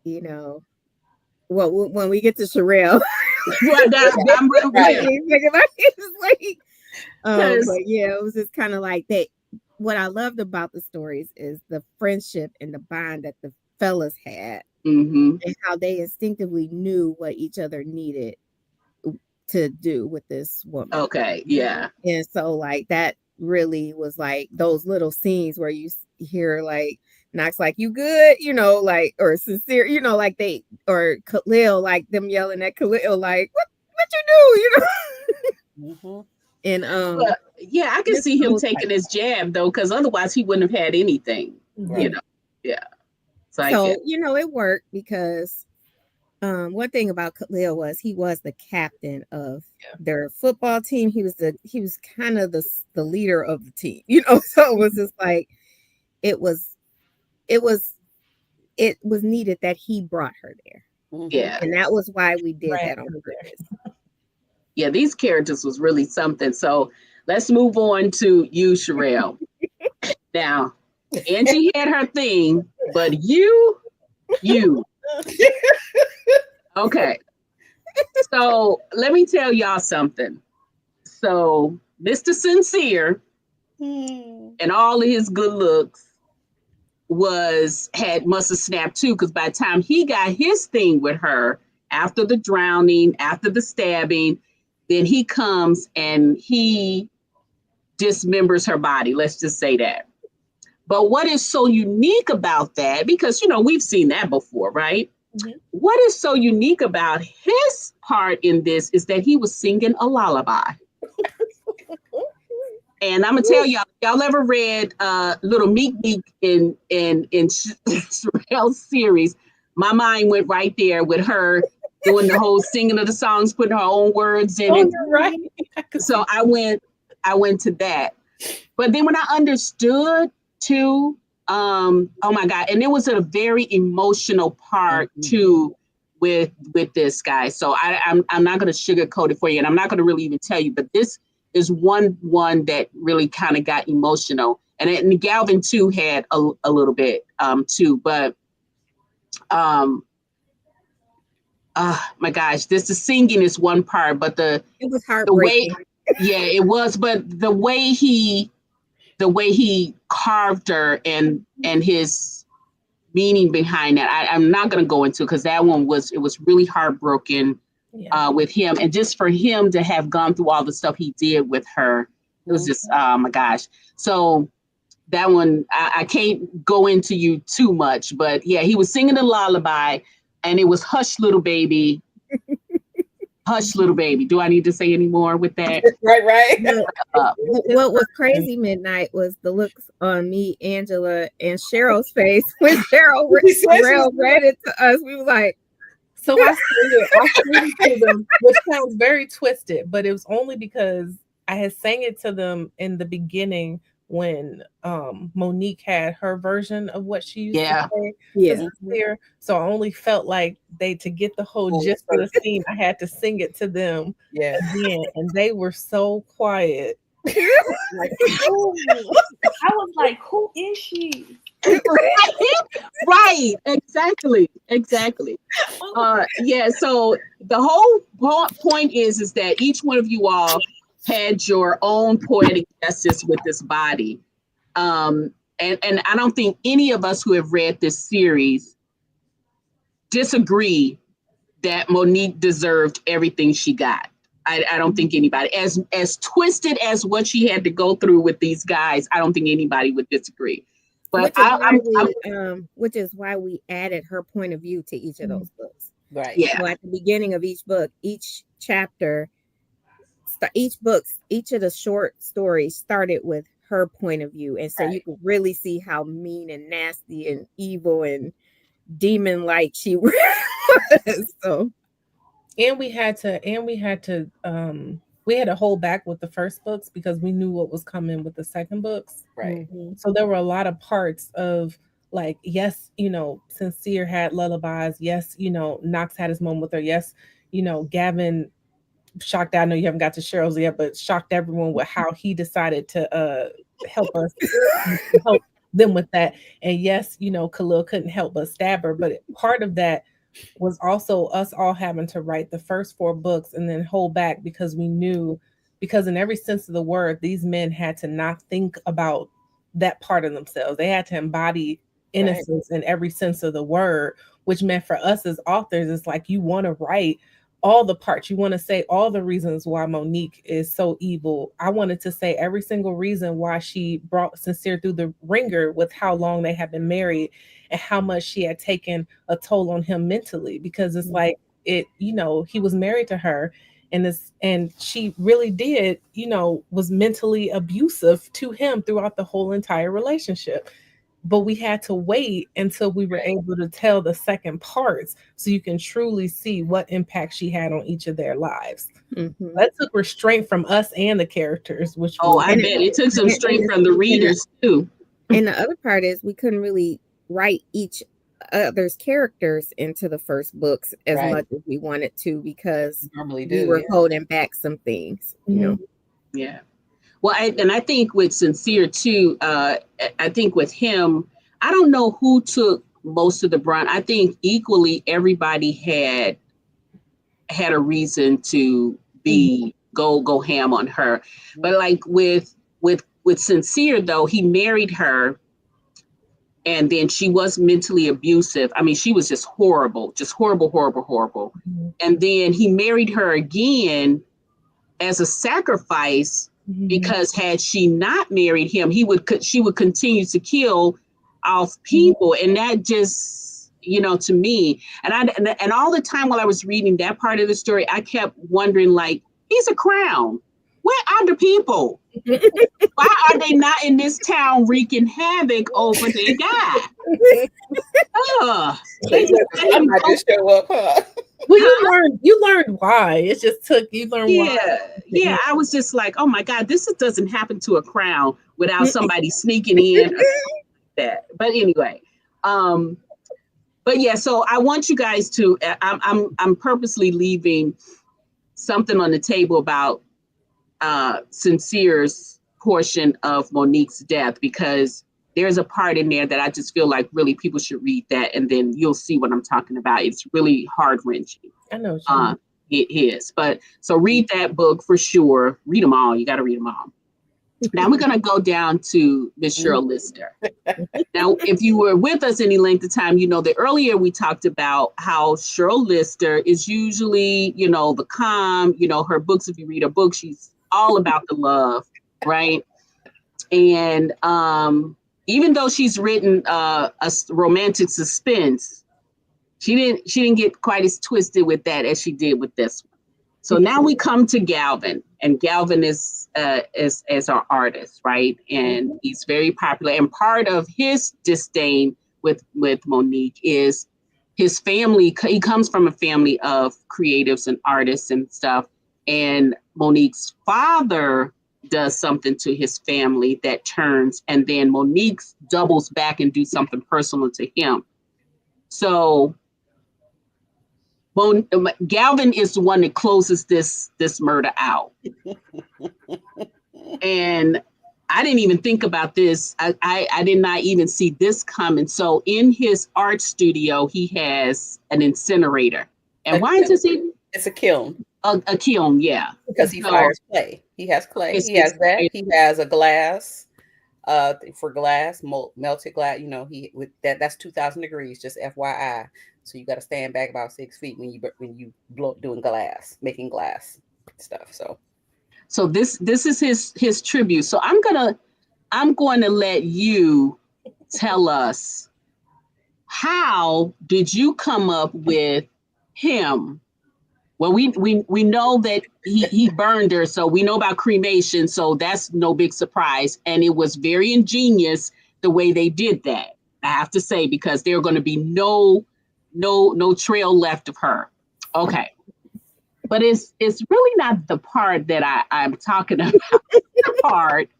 you know, well, when we get to Sheryl, I'm real but yeah, it was just kind of like that. What I loved about the stories is the friendship and the bond that the fellas had, mm-hmm. and how they instinctively knew what each other needed to do with this woman. Okay, yeah. And so like that really was like those little scenes where you hear like Knox like, you good, you know, like, or sincere, you know, like they, or Khalil, like them yelling at Khalil like, what you do, you know. Mm-hmm. And But, yeah, I can see him taking his jab though, because otherwise he wouldn't have had anything. Right. You know. Yeah. So you know, it worked because one thing about Khalil was he was the captain of their football team. He was kind of the leader of the team, you know. So it was just like it was needed that he brought her there. Yeah. And that was why we did that on purpose. Yeah, these characters was really something. So let's move on to you, Sheryl. Now, Angie had her thing, but you. Okay. So let me tell y'all something. So Mr. Sincere and all of his good looks must have snapped too, because by the time he got his thing with her, after the drowning, after the stabbing, then he comes and he dismembers her body. Let's just say that. But what is so unique about that, because, you know, we've seen that before, right? Mm-hmm. What is so unique about his part in this is that he was singing a lullaby. And I'm gonna tell y'all ever read Little Meek in Sherelle's series? My mind went right there with her doing the whole singing of the songs, putting her own words in it. You're right. So I went to that. But then when I understood too, oh my God, and it was a very emotional part too with this guy. So I'm not gonna sugarcoat it for you, and I'm not gonna really even tell you, but this is one that really kind of got emotional, and Galvin too had a little bit too, but my gosh, the singing is one part, but it was heartbreaking. It was, but the way he carved her and his meaning behind that, I'm not going to go into, because that one was really heartbroken. With him, and just for him to have gone through all the stuff he did with her, it was just, oh my gosh. So that one, I can't go into you too much, but yeah, he was singing a lullaby, and it was Hush Little Baby. Hush Little Baby. Do I need to say any more with that? Right. What was crazy midnight was the looks on me, Angela, and Cheryl's face when Sheryl read it to us. We were like, so I sang it to them, which sounds very twisted, but it was only because I had sang it to them in the beginning when Monique had her version of what she used to say. Yeah. So I only felt like to get the whole gist of the scene, I had to sing it to them again, and they were so quiet. I was like, who is she? Right, exactly. So the whole point is that each one of you all had your own poetic justice with this body, and I don't think any of us who have read this series disagree that Monique deserved everything she got. I don't think anybody, as twisted as what she had to go through with these guys, I don't think anybody would disagree. But which is why we added her point of view to each of those books. Right. Yeah. So at the beginning of each book, each chapter, each of the short stories started with her point of view, and so you could really see how mean and nasty and evil and demon-like she was. So, and we had to hold back with the first books because we knew what was coming with the second books. Right. So there were a lot of parts of, like, yes, Sincere had lullabies. Yes, Knox had his moment with her. Yes, Gavin shocked. I know you haven't got to Cheryl's yet, but shocked everyone with how he decided to help us help them with that. And yes, Khalil couldn't help but stab her. But part of that was also us all having to write the first 4 books and then hold back because we knew, because in every sense of the word, these men had to not think about that part of themselves. They had to embody innocence in every sense of the word, which meant for us as authors, it's like you want to write all the parts. You want to say all the reasons why Monique is so evil. I wanted to say every single reason why she brought Sincere through the ringer with how long they had been married and how much she had taken a toll on him mentally, because it's like he was married to her and she really did, was mentally abusive to him throughout the whole entire relationship. But we had to wait until we were able to tell the second parts so you can truly see what impact she had on each of their lives. That took restraint from us and the characters, which I bet it took some strength from the readers too. And the other part is we couldn't really write each other's characters into the first books as much as we wanted to because we were holding back some things, Yeah. Well, I think with Sincere too, I think with him, I don't know who took most of the brunt. I think equally everybody had a reason to go ham on her. But like with Sincere though, he married her and then she was mentally abusive. I mean, she was just horrible, horrible. And then he married her again as a sacrifice because had she not married him, she would continue to kill off people. And that just, to me, and all the time while I was reading that part of the story, I kept wondering, like, he's a crown. Where are the people? Why are they not in this town wreaking havoc over their guy? I'm not just show up, huh? Well, you learned why. It just took you learned why. Yeah. I was just like, oh my God, this doesn't happen to a crown without somebody sneaking in or something like that. But anyway, but yeah. So I want you guys to. I'm purposely leaving something on the table about Sincere's portion of Monique's death, because there's a part in there that I just feel like really people should read that, and then you'll see what I'm talking about. It's really heart-wrenching. I know what you mean. It is. But so read that book for sure. Read them all. You got to read them all. Now we're going to go down to Miss Sheryl Lister. Now, if you were with us any length of time, that earlier we talked about how Sheryl Lister is usually, the calm, her books, if you read her book, she's all about the love, right? And even though she's written a romantic suspense, she didn't get quite as twisted with that as she did with this one. So now we come to Galvin, and Galvin is our artist, right? And he's very popular. And part of his disdain with Monique is his family. He comes from a family of creatives and artists and stuff. And Monique's father does something to his family that turns, and then Monique doubles back and do something personal to him. So Galvin is the one that closes this murder out. And I didn't even think about this. I did not even see this coming. So in his art studio, he has an incinerator. And why is this? It's a kiln. A kiln, yeah. Because he fires clay. He has clay. He has that. He has a glass, for glass, melted glass. That's 2,000 degrees. Just FYI. So you got to stand back about 6 feet when you blow doing glass, making glass stuff. So this is his tribute. So I'm going to let you tell us, how did you come up with him? Well, we know that he burned her, so we know about cremation, so that's no big surprise. And it was very ingenious the way they did that, I have to say, because there are going to be no trail left of her. Okay. But it's really not the part that I'm talking about. The part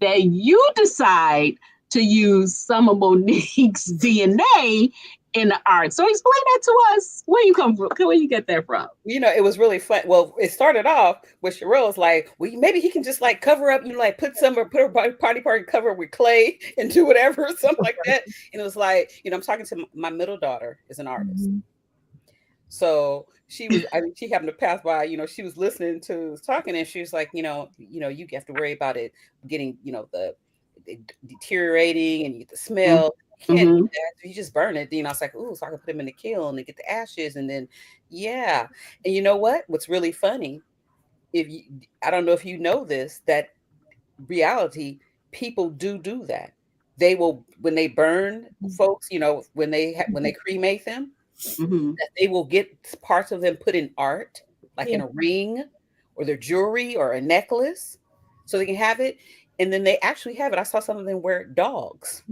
that you decide to use some of Monique's DNA in the art. So explain that to us. Where you come from? Where you get that from? You know, it was really fun. Well, it started off with Sheryl was like, well, maybe he can just like cover up, like put her party cover with clay and do whatever, something like that. And it was like, I'm talking to my middle daughter is an artist. Mm-hmm. So she happened to pass by, she was listening to us talking, and she was like, you have to worry about it getting, the deteriorating and you get the smell. You can't do that. You just burn it. I was like, ooh, so I can put them in the kiln and get the ashes. And then, yeah. And you know what? What's really funny, I don't know if you know this, that reality, people do that. They will, when they burn folks, when they cremate them, that they will get parts of them put in art, like in a ring or their jewelry or a necklace, so they can have it. And then they actually have it. I saw some of them wear dogs.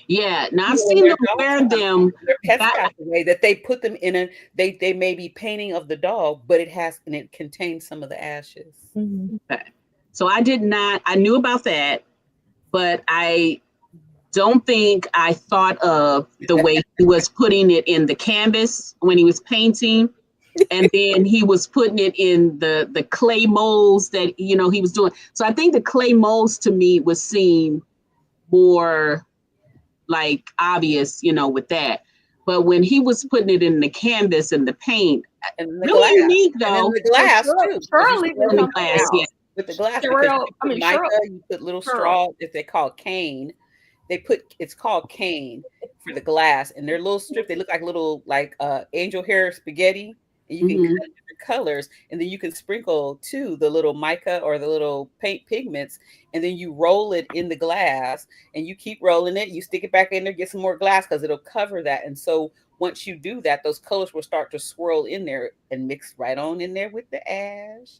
Yeah, now I've seen them wear them. Their pets passed away, that they put them in they may be painting of the dog, but it contains some of the ashes. Okay. So I knew about that, but I don't think I thought of the way he was putting it in the canvas when he was painting. And then he was putting it in the clay molds that, he was doing. So I think the clay molds to me was seen more like obvious, with that. But when he was putting it in the canvas and the paint, and the really glass. Unique though. And the glass too. The glass, yeah. With the glass, Sheryl, you put little straw, if they call cane. It's called cane for the glass, and they're little strips. They look like little angel hair spaghetti, and you can cut different colors, and then you can sprinkle too the little mica or the little paint pigments, and then you roll it in the glass, and you keep rolling it. You stick it back in there, get some more glass because it'll cover that. And so once you do that, those colors will start to swirl in there and mix right on in there with the ash.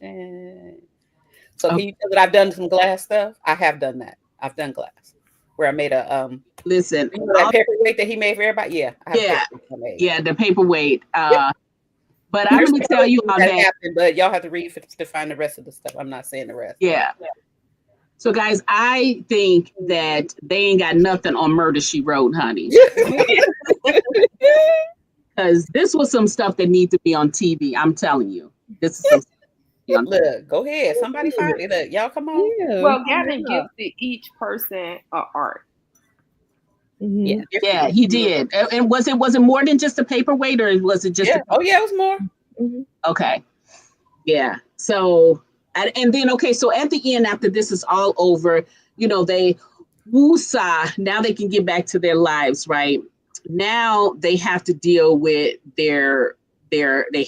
So can you tell that I've done some glass stuff? I have done that. I've done glass. Where I made a listen, that paperweight that he made for everybody. Yeah, the paperweight. But I'm gonna tell you how that happened. But y'all have to read to find the rest of the stuff. I'm not saying the rest. Yeah. So guys, I think that they ain't got nothing on Murder, She Wrote, honey. Because this was some stuff that needs to be on TV. I'm telling you, this is some. Look, go ahead. Somebody find it. Look, y'all come on. Yeah. Well, Gavin gifted each person an art. Yeah, he did. And was it more than just a paperweight, or was it just? Yeah. Oh yeah, it was more. Okay. Yeah. So and then so at the end, after this is all over, they woosah. Now they can get back to their lives, right? Now they have to deal with their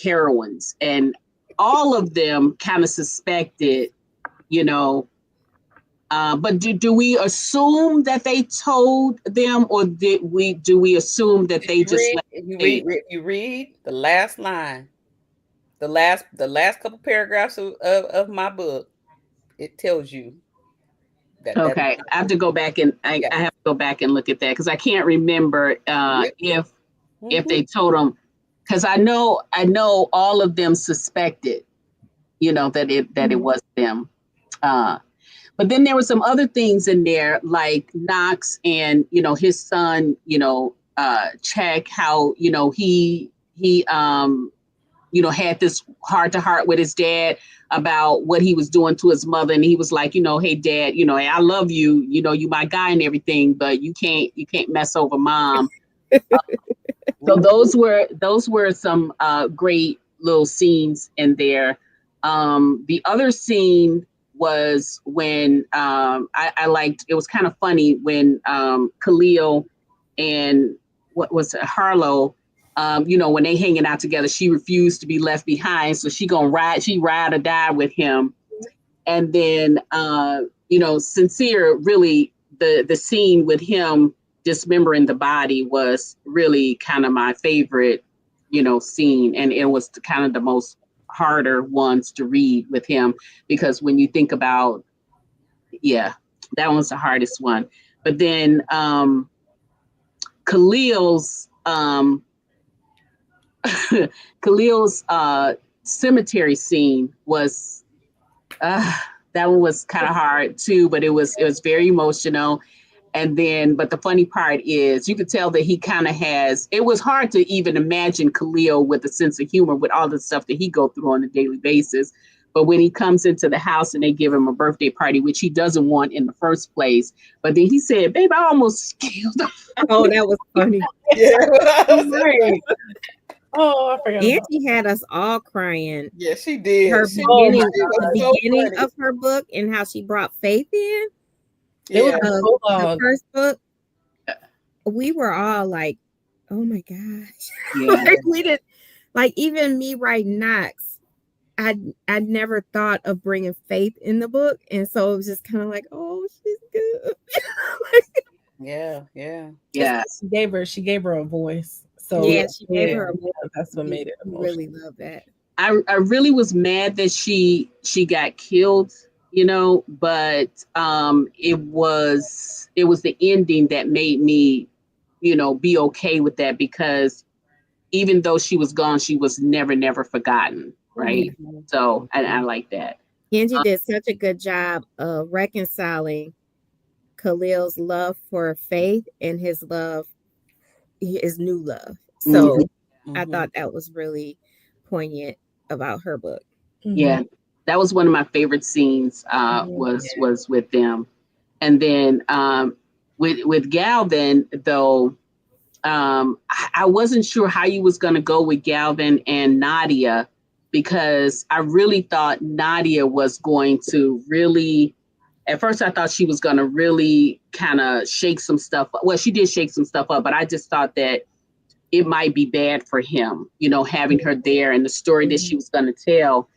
heroines, and all of them kind of suspected, but do we assume that they told them, or do we assume that they just you read the last line, the last couple paragraphs of my book, it tells you that. Okay, I have to go back and I have to go back and look at that, because I can't remember if they told them. Because I know all of them suspected, that it was them. But then there were some other things in there, like Knox and his son, Check, how he had this heart-to-heart with his dad about what he was doing to his mother, and he was like, hey Dad, I love you, you my guy and everything, but you can't mess over Mom. So those were some great little scenes in there. The other scene was when I liked, it was kind of funny when Khalil and what was it, Harlow, when they hanging out together, she refused to be left behind, so she ride or die with him. And then Sincere really the scene with him dismembering the body was really kind of my favorite, scene. And it was kind of the most harder ones to read with him, because when you think about, that one's the hardest one. But then Khalil's Khalil's cemetery scene was that one was kind of hard too, but it was very emotional. And then, but the funny part is, you could tell that he kind of has. It was hard to even imagine Khalil with a sense of humor with all the stuff that he go through on a daily basis. But when he comes into the house and they give him a birthday party, which he doesn't want in the first place, but then he said, "Babe, I almost killed him." Oh, that was funny. Yeah. Right. Oh, I forgot. Auntie had us all crying. Yeah, she did. Her She beginning, did. the beginning of her book and how she brought faith in. It was The first book. We were all like, "Oh my gosh!" Yeah. Like, we did, like, even me writing Knox, I'd never thought of bringing faith in the book, and so it was just kind of like, "Oh, she's good." Yeah. She gave her a voice. So yeah, she gave her a voice. That's what made it emotional. Really love that. I really was mad that she got killed, but it was the ending that made me, be okay with that, because even though she was gone, she was never forgotten, right? Mm-hmm. So I like that. Angie did such a good job of reconciling Khalil's love for faith and his new love. So I thought that was really poignant about her book. Yeah, that was one of my favorite scenes. Was with them, and then with Galvin though. I wasn't sure how you was going to go with Galvin and Nadia, because I really thought Nadia was going to really. At first, I thought she was going to really kind of shake some stuff up. Well, she did shake some stuff up, but I just thought that it might be bad for him, having her there and the story that she was going to tell.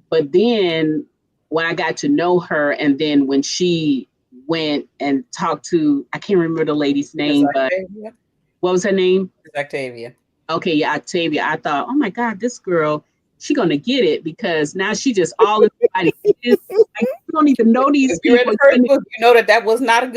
But then when I got to know her, and then when she went and talked to, I can't remember the lady's name, but what was her name? Octavia. Okay, yeah, Octavia. I thought, oh my God, this girl, she gonna get it, because now she just all in somebody's business. Like, you don't even know these If you read people. the first book, you know that was not a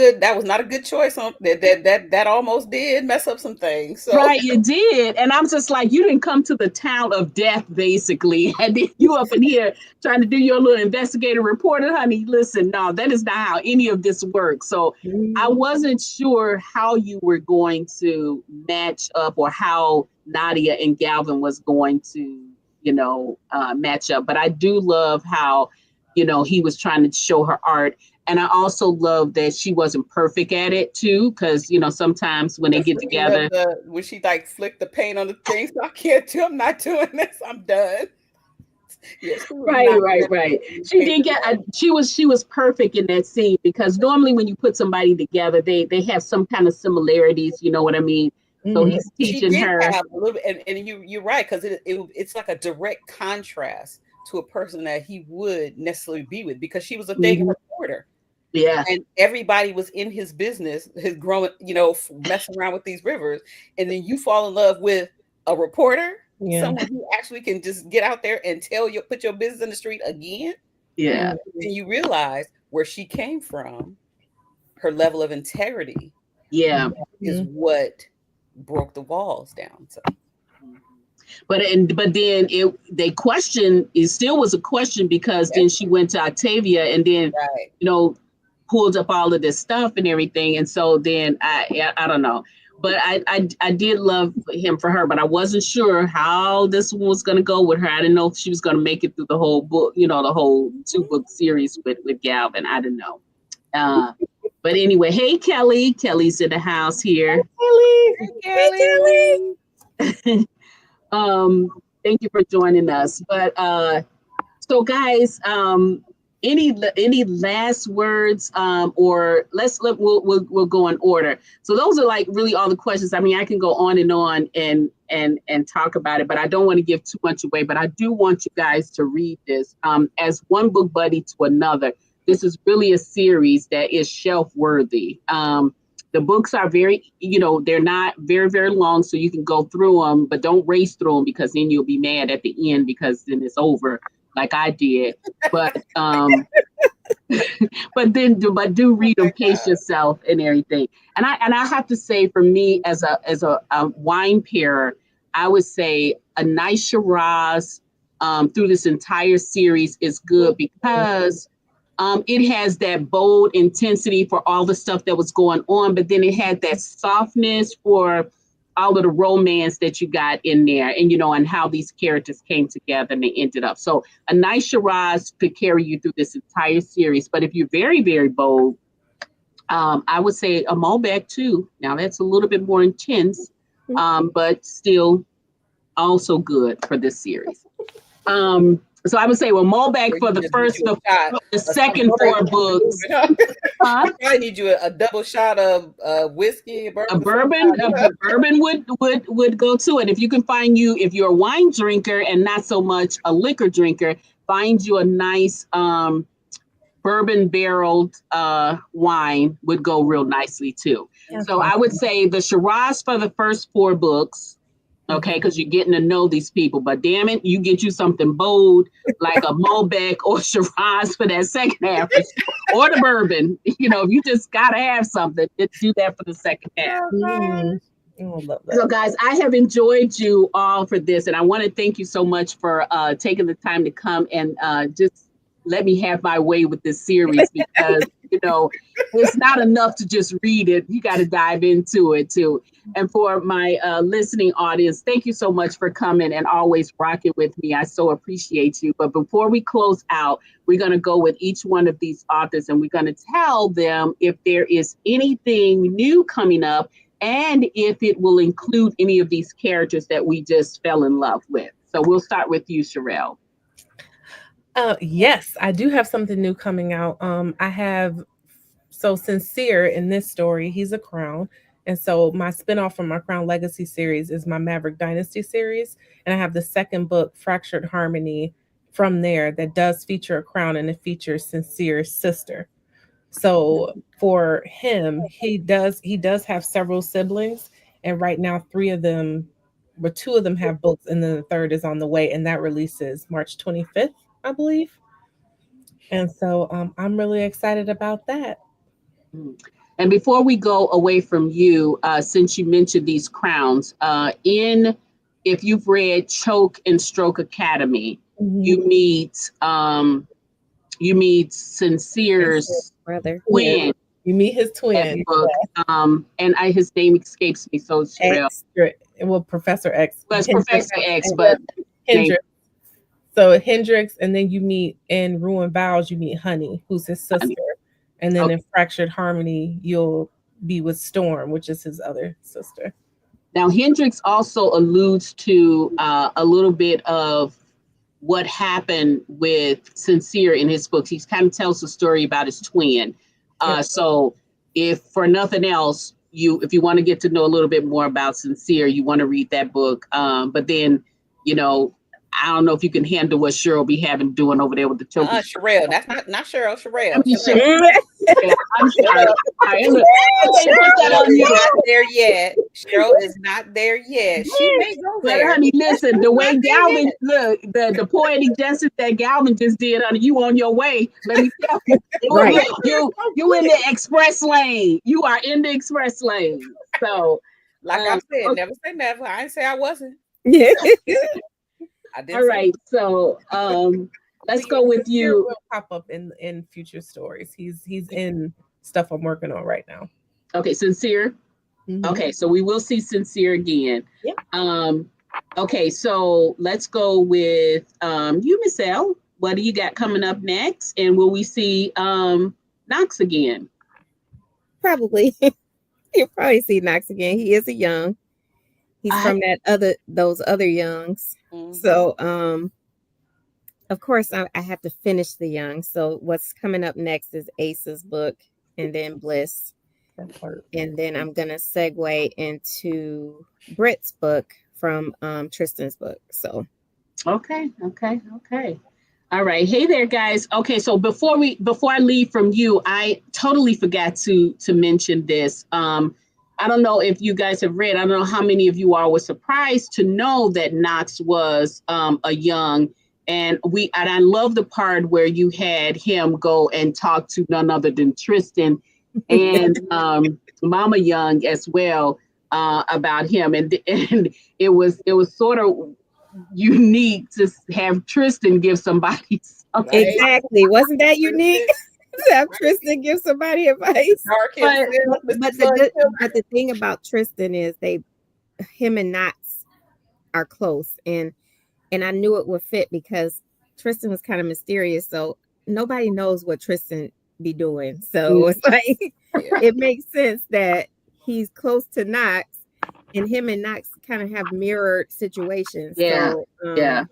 good choice. That almost did mess up some things. So. Right, it did. And I'm just like, you didn't come to the town of death, basically. And then you up in here trying to do your little investigative reporter, honey. Listen, no, that is not how any of this works. So I wasn't sure how you were going to match up, or how Nadia and Galvin was going to, match up. But I do love how, he was trying to show her art. And I also love that she wasn't perfect at it too, because sometimes when they get together, when she like flicked the paint on the thing, so I can't do. I'm not doing this. I'm done. Yes, right. She did get. She was perfect in that scene, because normally when you put somebody together, they have some kind of similarities. You know what I mean? So he's teaching her have a little bit, and you're right, because it's like a direct contrast to a person that he would necessarily be with, because she was a dating reporter. Yeah. And everybody was in his business, his growing, messing around with these rivers. And then you fall in love with a reporter, someone who actually can just get out there and put your business in the street again. Yeah. And you realize where she came from, her level of integrity. Yeah. Is what broke the walls down. So. But then they question, it still was a question, because then she went to Octavia and then pulled up all of this stuff and everything, and so then I don't know, but I did love him for her, but I wasn't sure how this one was going to go with her. I didn't know if she was going to make it through the whole book, the whole 2-book series with Galvin. I didn't know. But anyway, hey Kelly's in the house here. Hey, Kelly. Thank you for joining us. But so guys, any last words, or we'll go in order. So those are like really all the questions. I mean, I can go on and talk about it, but I don't want to give too much away. But I do want you guys to read this as one book buddy to another. this is really a series that is shelf worthy. The books are very, they're not very, very long, so you can go through them, but don't race through them because then you'll be mad at the end because then it's over, like I did. But but do read them, pace yourself and everything. And I have to say, for me as a wine pairer, I would say a nice Shiraz through this entire series is good because it has that bold intensity for all the stuff that was going on, but then it had that softness for all of the romance that you got in there, and how these characters came together and they ended up. So a nice Shiraz could carry you through this entire series. But if you're very, very bold, I would say a Malbec too. Now that's a little bit more intense, but still also good for this series. So I would say, Malbec for the second 4 books. I need you a double shot of whiskey, a bourbon would go to it. If you can if you're a wine drinker and not so much a liquor drinker, find you a nice bourbon barreled wine would go real nicely too. Okay. So I would say the Shiraz for the first 4 books. Okay, because you're getting to know these people, but damn it, you get you something bold like a Malbec or Shiraz for that second half, or the bourbon. If you just gotta have something, do that for the second half. So, guys, I have enjoyed you all for this, and I want to thank you so much for taking the time to come and just let me have my way with this series because it's not enough to just read it. You got to dive into it too. And for my listening audience, thank you so much for coming and always rocking with me. I so appreciate you. But before we close out, we're going to go with each one of these authors and we're going to tell them if there is anything new coming up and if it will include any of these characters that we just fell in love with. So we'll start with you, Sherelle. Yes, I do have something new coming out. I have Sincere in this story, he's a crown. And so my spinoff from my Crown Legacy series is my Maverick Dynasty series. And I have the second book, Fractured Harmony, from there that does feature a crown and it features Sincere's sister. So for him, he does have several siblings. And right now, 2 of them have books and then the third is on the way. And that releases March 25th, I believe. And so I'm really excited about that. And before we go away from you, since you mentioned these crowns, if you've read Choke and Stroke Academy, you meet Sincere's brother. Twin. You meet his twin. Book. And his name escapes me. So Sheryl. Well, Professor X. Well, Professor X, but Hendrix. So Hendrix, and then you meet in Ruined Vows, you meet Honey, who's his sister. And then in Fractured Harmony, you'll be with Storm, which is his other sister. Now, Hendrix also alludes to a little bit of what happened with Sincere in his books. He kind of tells the story about his twin. So if for nothing else, if you want to get to know a little bit more about Sincere, you want to read that book. But then, I don't know if you can handle what Sheryl be doing over there with the children. Sheryl, that's not Sheryl. Sheryl. I'm sorry. Sheryl not there yet. Sheryl is not there yet. She may go there. But honey, listen, the way Galvin, look, the poetic justice that Galvin just did, honey, you on your way. Let me tell you. Right. You in the express lane. You are in the express lane. So, like I said, never say never. I didn't say I wasn't. Yeah. All right, so let's go with you. Will pop up in future stories. He's in stuff I'm working on right now. Okay, Sincere. Mm-hmm. Okay, so we will see Sincere again. Yeah. Okay, so let's go with you, Miss Elle. What do you got coming up next? And will we see Knox again? Probably. You'll probably see Knox again. He is a young. He's from those other youngs. Mm-hmm. So, of course, I have to finish the young. So what's coming up next is Ace's book and then Bliss. And then I'm going to segue into Britt's book from Tristan's book. So. Okay. All right. Hey there, guys. Okay, so before I leave from you, I totally forgot to mention this. I don't know if you guys have read. I don't know how many of you all were surprised to know that Knox was a young, and I love the part where you had him go and talk to none other than Tristan and Mama Young as well about him, and it was sort of unique to have Tristan give somebody something. Right? Exactly. Wasn't that unique? To have Tristan give somebody advice. Dark But- himself, But Mr. Sun Killer. but the thing about Tristan is him and Knox are close, and I knew it would fit because Tristan was kind of mysterious, so nobody knows what Tristan be doing. So it's like Yeah. it makes sense that he's close to Knox, and him and Knox kind of have mirrored situations. Yeah, So yeah.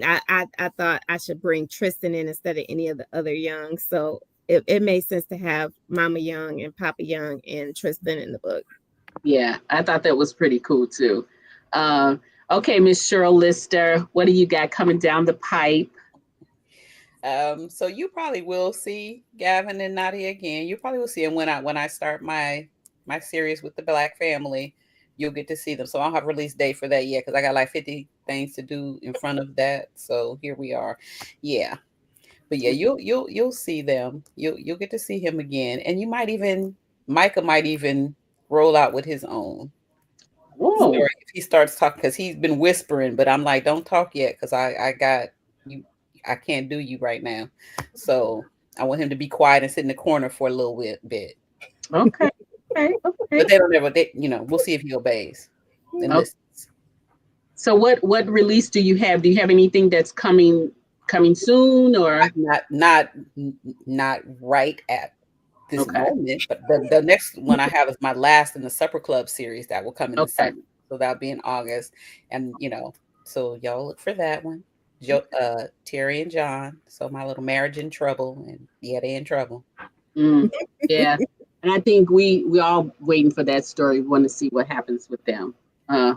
I thought I should bring Tristan in instead of any of the other Youngs. So it made sense to have Mama Young and Papa Young and Tristan in the book. Yeah, I thought that was pretty cool too. Okay, Miss Sheryl Lister, what do you got coming down the pipe? So you probably will see Gavin and Nadia again. You probably will see them when I start my series with the Black family. You'll get to see them. So I don't have a release date for that yet because I got like 50 things to do in front of that. So here we are. Yeah. But yeah, you'll see them. You'll get to see him again. And Micah might even roll out with his own Whoa. story if he starts talking, because he's been whispering, but I'm like, don't talk yet because I got you. I can't do you right now. So I want him to be quiet and sit in the corner for a little bit. Okay. Okay. But they don't ever, we'll see if he obays and Okay. listens. So what release do you have? Do you have anything that's coming soon or Not right at this Okay. moment, but the next one I have is my last in the Supper Club series that will come in the Okay. summer. So that'll be in August. And so y'all look for that one. Terry and John. So my little marriage in trouble. And yeah, they in trouble. Yeah. And I think we all waiting for that story. We want to see what happens with them.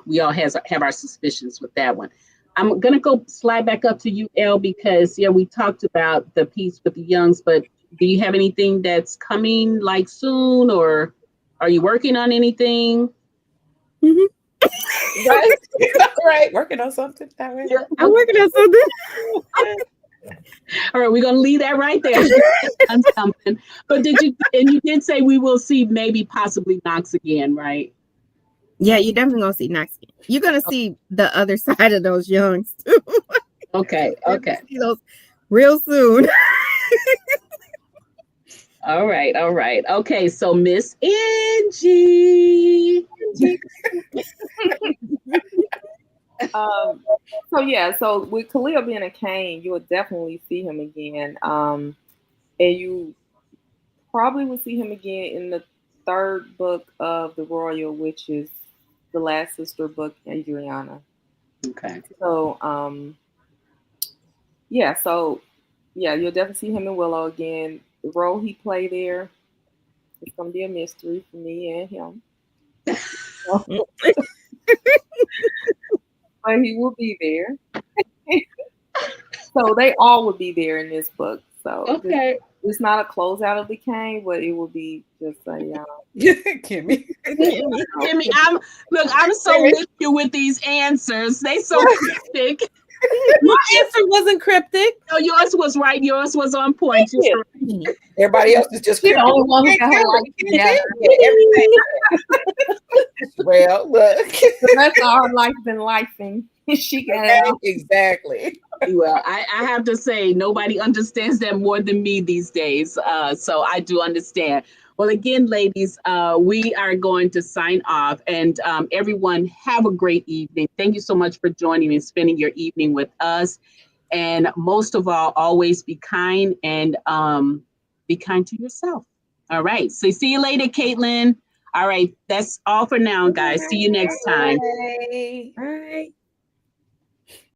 We all have our suspicions with that one. I'm gonna go slide back up to you, Elle, because we talked about the piece with the Youngs, but do you have anything that's coming like soon, or are you working on anything? Right? Right. Working on something. That way. I'm working on something. All right, we're gonna leave that right there. On something. But you did say we will see maybe possibly Knox again, right? Yeah, you're definitely gonna see Knox. You're gonna see the other side of those Youngs too. Okay. Okay. See those real soon. All right. Okay, so Miss Angie. So with Khalil being a Kane, you will definitely see him again. And you probably will see him again in the third book of the Royal, which is the Last Sister book, Adriana. Okay. So you'll definitely see him in Willow again. The role he played there, it's gonna be a mystery for me and him. But he will be there. So they all will be there in this book. So Okay. it's not a closeout of the Kane, but it will be just a Kimmy. Kimmy, I'm so with you with these answers. They so cryptic. My answer wasn't cryptic. No, yours was right. Yours was on point. Everybody else is just the only one who got her life together. Everything. Well, look. The rest of our life been lifing. She got it out. Exactly. Well, I have to say, nobody understands that more than me these days. So I do understand. Well, again, ladies, we are going to sign off, and everyone have a great evening. Thank you so much for joining and spending your evening with us. And most of all, always be kind and be kind to yourself. All right. So see you later, Caitlin. All right. That's all for now, guys. See you next time. Bye. Bye.